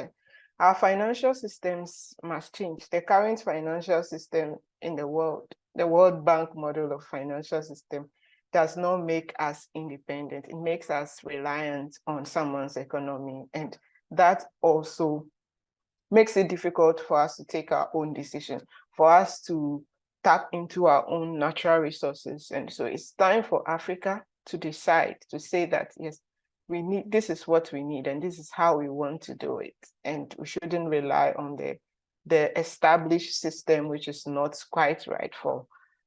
Our financial systems must change. The current financial system in the World Bank model of financial system, does not make us independent. It makes us reliant on someone's economy, and that also makes it difficult for us to take our own decision, for us to tap into our own natural resources. And so it's time for Africa to decide, to say that, yes, this is what we need, and this is how we want to do it. And we shouldn't rely on the established system, which is not quite right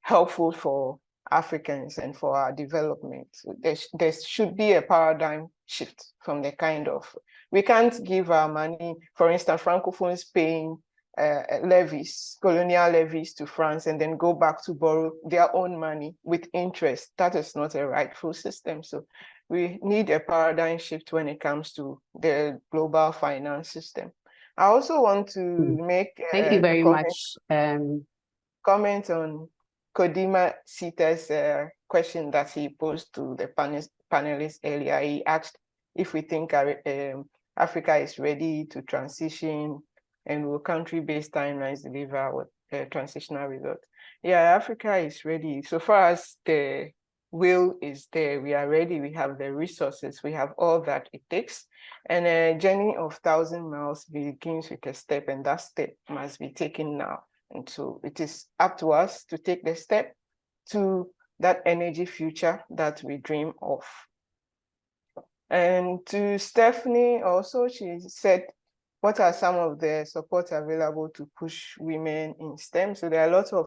helpful for Africans and for our development. So there should be a paradigm shift from the kind of, we can't give our money, for instance, Francophones paying levies, colonial levies to France, and then go back to borrow their own money with interest. That is not a rightful system. So we need a paradigm shift when it comes to the global finance system. I also want to make Thank you very much. Comment on Kodima Sita's question that he posed to the panelists earlier. He asked if we think Africa is ready to transition, and will country-based timelines deliver a transitional result? Yeah, Africa is ready. So far as the will is there, we are ready, we have the resources, we have all that it takes. And a journey of 1,000 miles begins with a step, and that step must be taken now. And so it is up to us to take the step to that energy future that we dream of. And to Stephanie also, she said, what are some of the supports available to push women in STEM? So there are lots of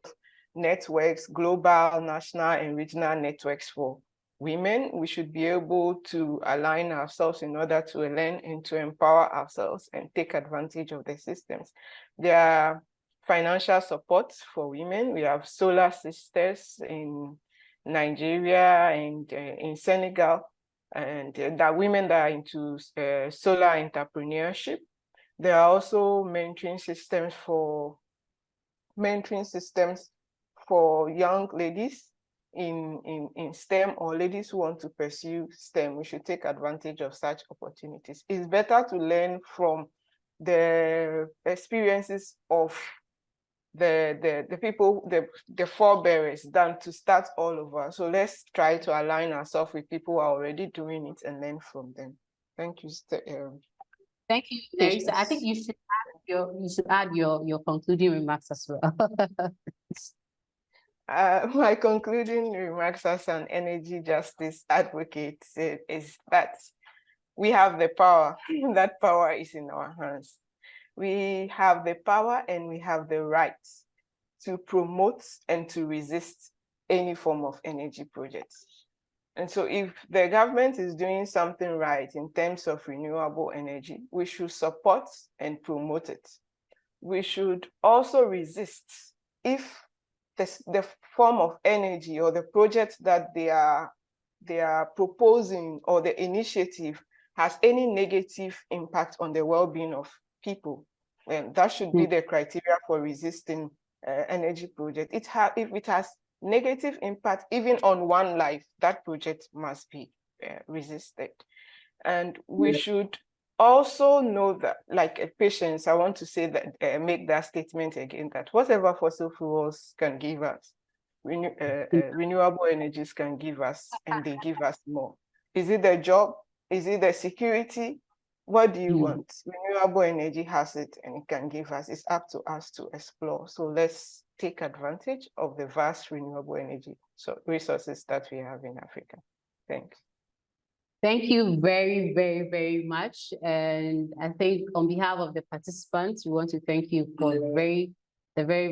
networks, global, national, and regional networks for women. We should be able to align ourselves in order to learn and to empower ourselves and take advantage of the systems. There are financial support for women. We have Solar Sisters in Nigeria and in Senegal, and that women that are into solar entrepreneurship. There are also mentoring systems for young ladies in STEM, or ladies who want to pursue STEM. We should take advantage of such opportunities. It's better to learn from the experiences of the people, the forebearers, than to start all over. So let's try to align ourselves with people who are already doing it and learn from them. Thank you. Thank you, Nerrisa. I think you should add your concluding remarks as well. My concluding remarks as an energy justice advocate is that we have the power. That power is in our hands. We have the power and we have the right to promote and to resist any form of energy projects. And so if the government is doing something right in terms of renewable energy, we should support and promote it. We should also resist if the form of energy or the project that they are proposing or the initiative has any negative impact on the well-being of people. And that should be the criteria for resisting energy project. If it has negative impact even on one life, that project must be resisted. And we should also know that, like a patient, I want to say that, make that statement again, that whatever fossil fuels can give us, renewable energies can give us, and they give us more. Is it the job? Is it the security? What do you want? Renewable energy has it and it can give us. It's up to us to explore. So let's take advantage of the vast renewable energy resources that we have in Africa. Thanks. Thank you very, very, very much. And I think on behalf of the participants, we want to thank you for the very,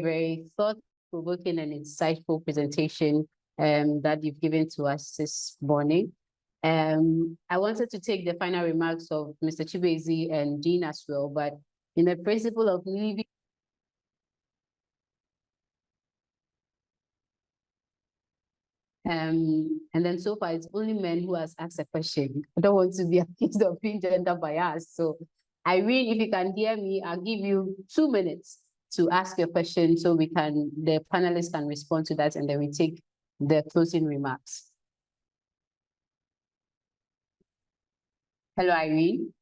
very thought-provoking and insightful presentation that you've given to us this morning. I wanted to take the final remarks of Mr. Chibeze and Dean as well, but in the principle of leaving and then so far it's only men who has asked a question. I don't want to be accused of being gender biased. So Irene, if you can hear me, I'll give you 2 minutes to ask your question so the panelists can respond to that, and then we take the closing remarks. Hello, Irene.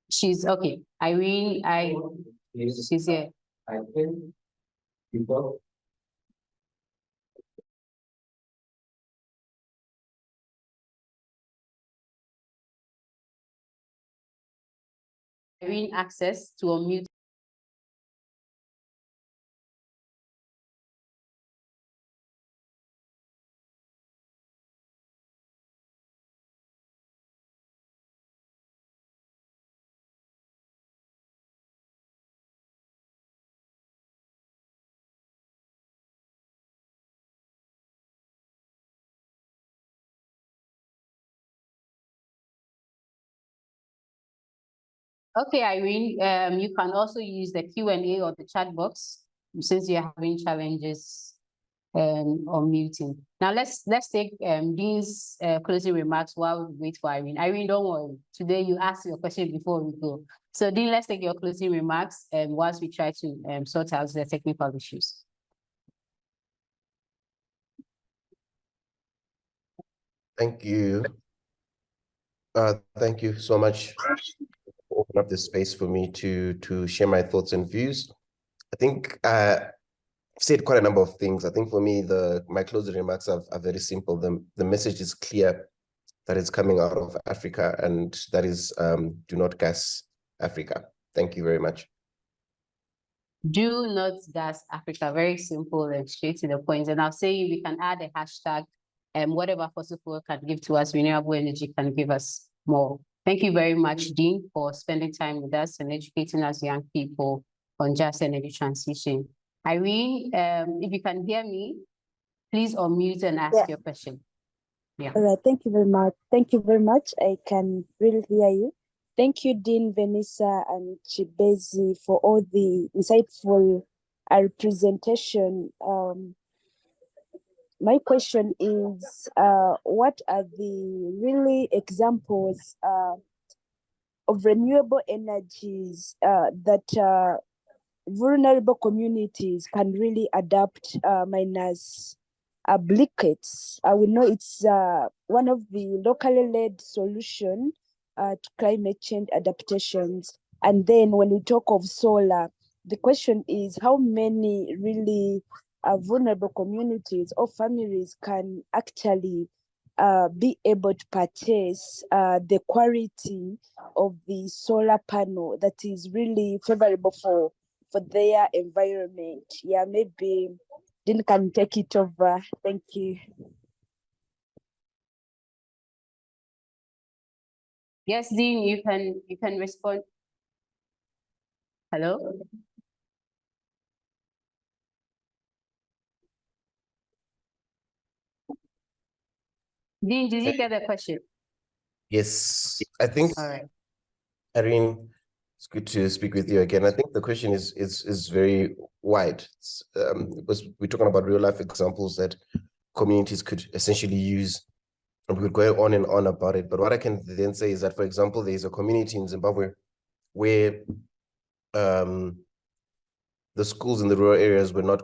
She's okay. Irene, she's here. I think people Irene, access to unmute. Okay, Irene, you can also use the Q&A or the chat box since you're having challenges on muting. Now let's take Dean's closing remarks while we wait for Irene. Irene, don't worry. Today you ask your question before we go. So Dean, let's take your closing remarks whilst we try to sort out the technical issues. Thank you. Thank you so much for opening up this space for me to share my thoughts and views. I think I've said quite a number of things. I think for me, my closing remarks are very simple. The message is clear that it's coming out of Africa, and that is do not gas Africa. Thank you very much. Do not gas Africa. Very simple and straight to the point. And I'll say we can add a hashtag, whatever fossil fuel can give to us, renewable energy can give us more. Thank you very much, Dean, for spending time with us and educating us young people on just energy transition. Irene, if you can hear me, please unmute and ask your question. Yeah. All right. Thank you very much. Thank you very much. I can really hear you. Thank you, Dean, Vanessa, and Chibeze, for all the insightful presentation. My question is, what are the really examples of renewable energies that vulnerable communities can really adapt minus briquettes? We know it's one of the locally led solutions to climate change adaptations. And then when we talk of solar, the question is how many really vulnerable communities or families can actually be able to purchase the quality of the solar panel that is really favorable for their environment. Yeah, maybe Dean can take it over. Thank you. Yes, Dean, you can respond. Hello? Dean, did you get the question? Yes, I think, All right. Irene, it's good to speak with you again. I think the question is very wide. Because we're talking about real life examples that communities could essentially use, and we could go on and on about it. But what I can then say is that, for example, there's a community in Zimbabwe where the schools in the rural areas were not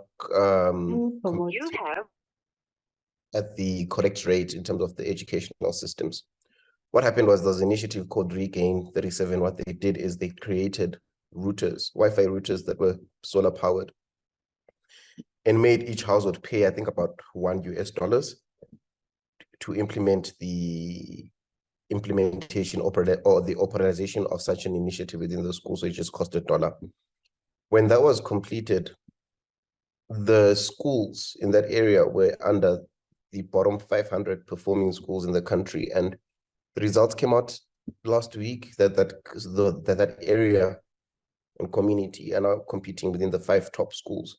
at the correct rate in terms of the educational systems. What happened was there was an initiative called Regain 37. What they did is they created routers, Wi-Fi routers that were solar powered, and made each household pay, I think, about $1 to implement the implementation or the operationalization of such an initiative within the school. So it just cost $1. When that was completed, the schools in that area were under the bottom 500 performing schools in the country, and the results came out last week that area and community are now competing within the 5 top schools.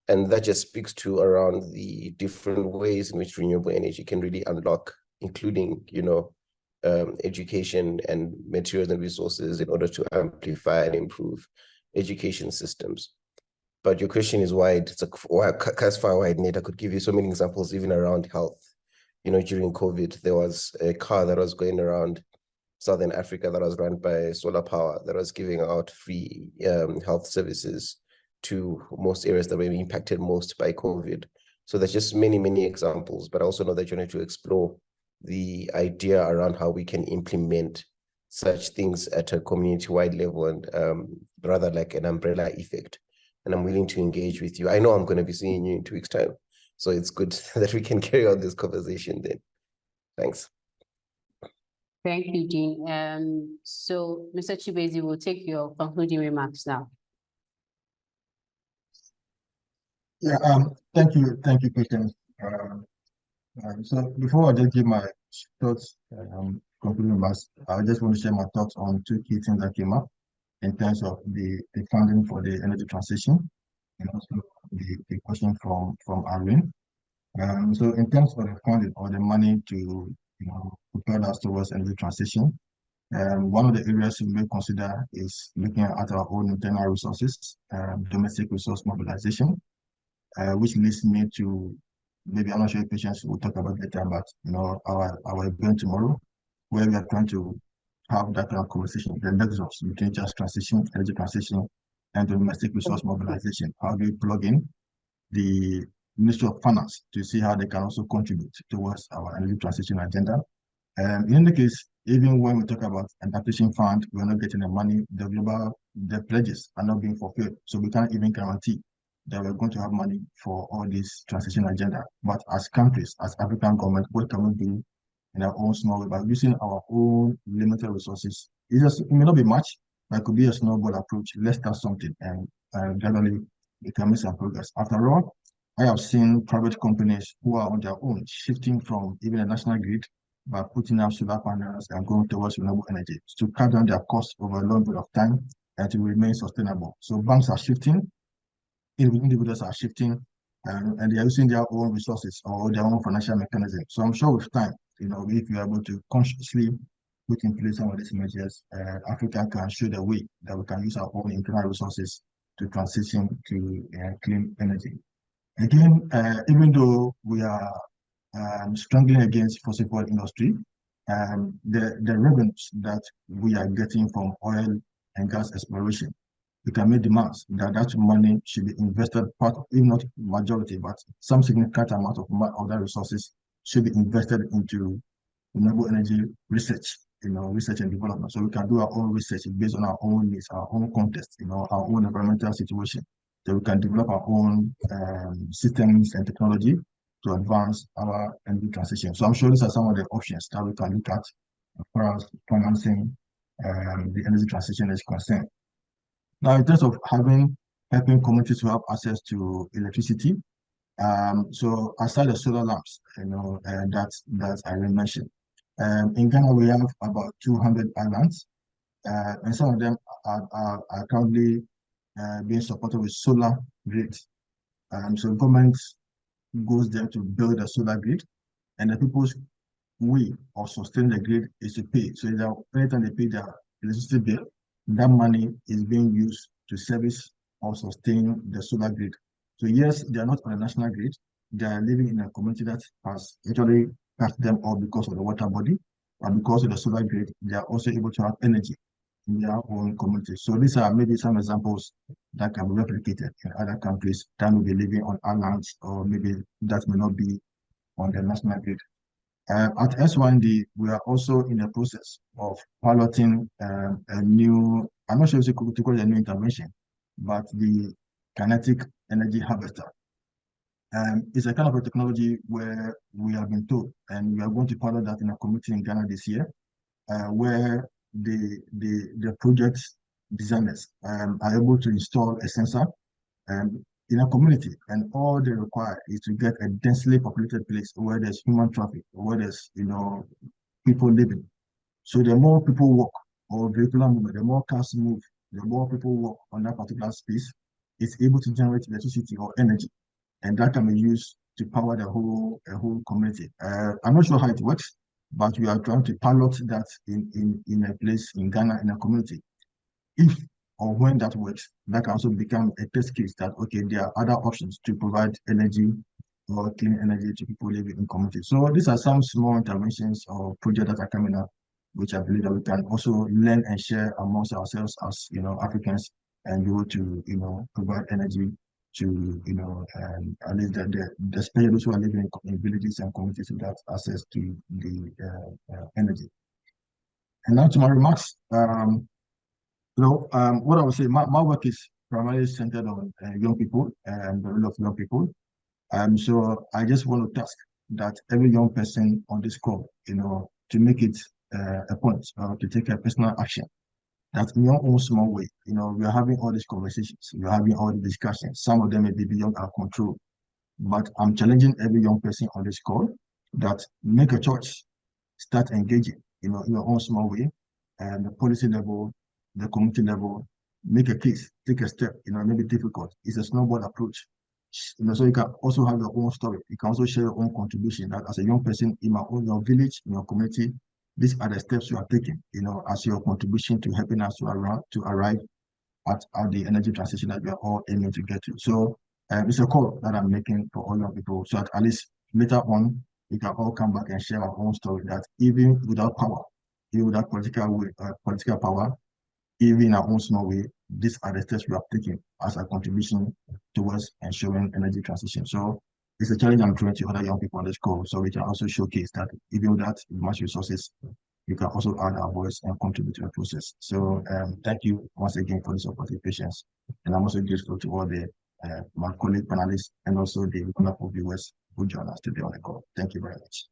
And that just speaks to around the different ways in which renewable energy can really unlock, including, education and materials and resources in order to amplify and improve education systems. But your question is wide. It's a far wide net. I could give you so many examples even around health. During COVID, there was a car that was going around Southern Africa that was run by solar power that was giving out free health services to most areas that were impacted most by COVID. So there's just many, many examples, but I also know that you need to explore the idea around how we can implement such things at a community-wide level and rather like an umbrella effect. And I'm willing to engage with you. I know I'm going to be seeing you in 2 weeks' time. So it's good that we can carry on this conversation then. Thanks. Thank you, Dean. So, Mr. Chibeze, will take your concluding remarks now. Yeah, thank you, Patience. So before I just give my thoughts, concluding remarks, I just want to share my thoughts on 2 key things that came up in terms of the funding for the energy transition, and also the question from Irene. So in terms of the funding or the money to propel us towards energy transition, one of the areas we may consider is looking at our own internal resources, domestic resource mobilization, which leads me to, maybe I'm not sure if Patience will talk about later, but our event tomorrow, where we are trying to have that kind of conversation, the nexus between just transition, energy transition, and domestic resource mobilization. How do we plug in the Ministry of Finance to see how they can also contribute towards our energy transition agenda? In any case, even when we talk about adaptation fund, we're not getting the money, the pledges are not being fulfilled. So we can't even guarantee that we're going to have money for all this transition agenda. But as countries, as African government, what can we do in our own small way by using our own limited resources? It may not be much, but it could be a snowball approach. Let's start something and gradually we can make some progress. After all, I have seen private companies who are on their own shifting from even a national grid by putting up solar panels and going towards renewable energy to cut down their costs over a long period of time and to remain sustainable. So banks are shifting, individuals are shifting, and they are using their own resources or their own financial mechanism. So I'm sure with time, if you're able to consciously put in place some of these measures, Africa can show the way that we can use our own internal resources to transition to clean energy. Again, even though we are struggling against fossil fuel industry, the revenues that we are getting from oil and gas exploration, we can make demands that money should be invested, part of, if not majority, but some significant amount of that resources should be invested into renewable energy research, research and development. So we can do our own research based on our own needs, our own context, our own environmental situation. So we can develop our own systems and technology to advance our energy transition. So I'm sure these are some of the options that we can look at as far as financing the energy transition is concerned. Now, in terms of helping communities to have access to electricity, so aside the solar lamps, that I mentioned, in Ghana we have about 200 islands, and some of them are currently being supported with solar grid. So government goes there to build a solar grid, and the people way of sustaining the grid is to pay. So anytime they pay their electricity bill, that money is being used to service or sustain the solar grid. So yes, they are not on a national grid. They are living in a community that has actually cut them off because of the water body, and because of the solar grid, they are also able to have energy in their own community. So these are maybe some examples that can be replicated in other countries that will be living on islands, or maybe that may not be on the national grid. At SYND, we are also in the process of piloting a new, I'm not sure if you could call it a new intervention, but the kinetic energy harvester. It's a kind of a technology where we have been told, and we are going to pilot that in a community in Ghana this year, where the project designers are able to install a sensor in a community, and all they require is to get a densely populated place where there's human traffic, where there's people living. So the more people walk, or vehicular movement, the more cars move, the more people walk on that particular space, it's able to generate electricity or energy, and that can be used to power the whole community. I'm not sure how it works, but we are trying to pilot that in a place in Ghana, in a community. If or when that works, that can also become a test case that, okay, there are other options to provide energy or clean energy to people living in communities. So these are some small interventions or projects that are coming up, which I believe that we can also learn and share amongst ourselves as Africans, and be able to provide energy to at least the especially those who are living in villages and communities without access to the energy. And now to my remarks. What I would say, my work is primarily centered on young people and the role of young people. So I just want to task that every young person on this call, to make it a point to take a personal action. That in your own small way, we are having all these conversations, we are having all the discussions. Some of them may be beyond our control, but I'm challenging every young person on this call that make a choice, start engaging, in your own small way, and the policy level, the community level, make a case, take a step, maybe difficult. It's a snowball approach. So you can also have your own story. You can also share your own contribution that as a young person in your village, in your community, these are the steps you are taking, as your contribution to helping us to arrive at the energy transition that we are all aiming to get to. So it's a call that I'm making for all young people. So at least later on, we can all come back and share our own story that even without power, even without political power, even in our own small way, these are the steps we are taking as a contribution towards ensuring energy transition. So it's a challenge I'm throwing to other young people on this call, so we can also showcase that even without much resources, we can also add our voice and contribute to the process. So thank you once again for this opportunity, patience. And I'm also grateful to all my colleague panelists and also the wonderful viewers who join us today on the call. Thank you very much.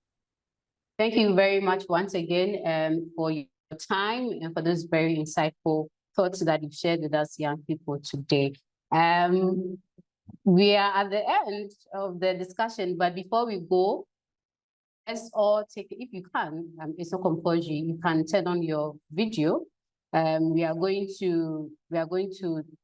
Thank you very much once again for your time and for those very insightful thoughts that you've shared with us young people today. We are at the end of the discussion, but before we go, let's all take, if you can, it's not compulsory, you can turn on your video. We are going to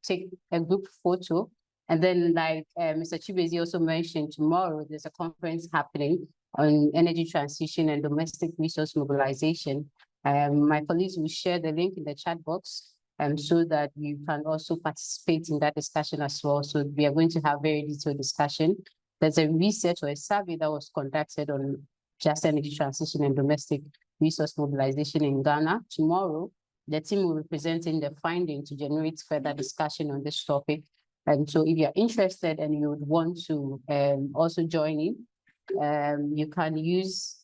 take a group photo, and then like Mr. Chibeze also mentioned, tomorrow there's a conference happening on energy transition and domestic resource mobilization. My colleagues will share the link in the chat box so that you can also participate in that discussion as well. So we are going to have very detailed discussion. There's a research or a survey that was conducted on just energy transition and domestic resource mobilization in Ghana. Tomorrow, the team will be presenting the finding to generate further discussion on this topic. And so if you're interested and you would want to also join in, you can use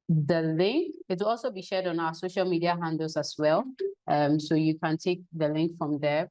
the link. It will also be shared on our social media handles as well. So you can take the link from there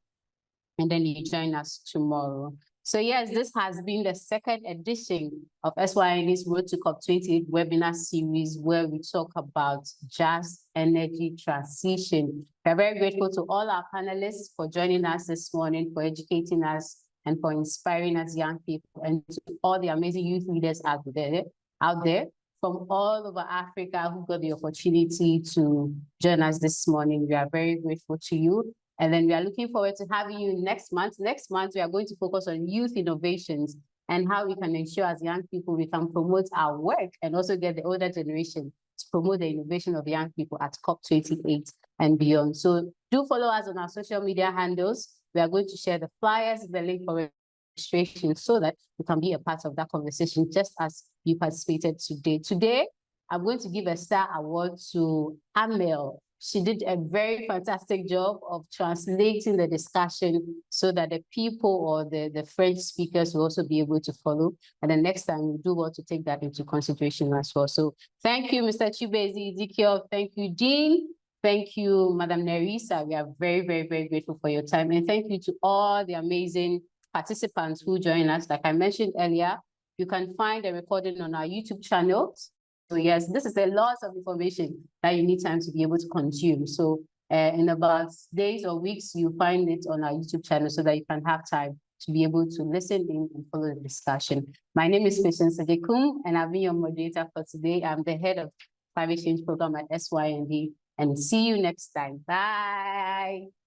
and then you join us tomorrow. So yes, this has been the second edition of SYND's Road to COP28 webinar series, where we talk about just energy transition. We're very grateful to all our panelists for joining us this morning, for educating us and for inspiring us young people, and to all the amazing youth leaders out there from all over Africa who got the opportunity to join us this morning. We are very grateful to you. And then we are looking forward to having you next month. Next month, we are going to focus on youth innovations. and how we can ensure as young people we can promote our work and also get the older generation to promote the innovation of young people at COP28 and beyond. So do follow us on our social media handles. We are going to share the flyers, the link for registration so that you can be a part of that conversation just as you participated today. Today, I'm going to give a star award to Amel. She did a very fantastic job of translating the discussion so that the people or the French speakers will also be able to follow. And the next time we do want to take that into consideration as well. So thank you, Mr. Chibeze, Ezekiel. Thank you, Dean. Thank you, Madam Nerrisa. We are very, very, very grateful for your time. And thank you to all the amazing participants who joined us. Like I mentioned earlier, you can find the recording on our YouTube channel. So yes, this is a lot of information that you need time to be able to consume. So in about days or weeks, you find it on our YouTube channel so that you can have time to be able to listen in and follow the discussion. My name is Patience Adekum, and I've been your moderator for today. I'm the head of Climate Change Program at SYND, and see you next time. Bye.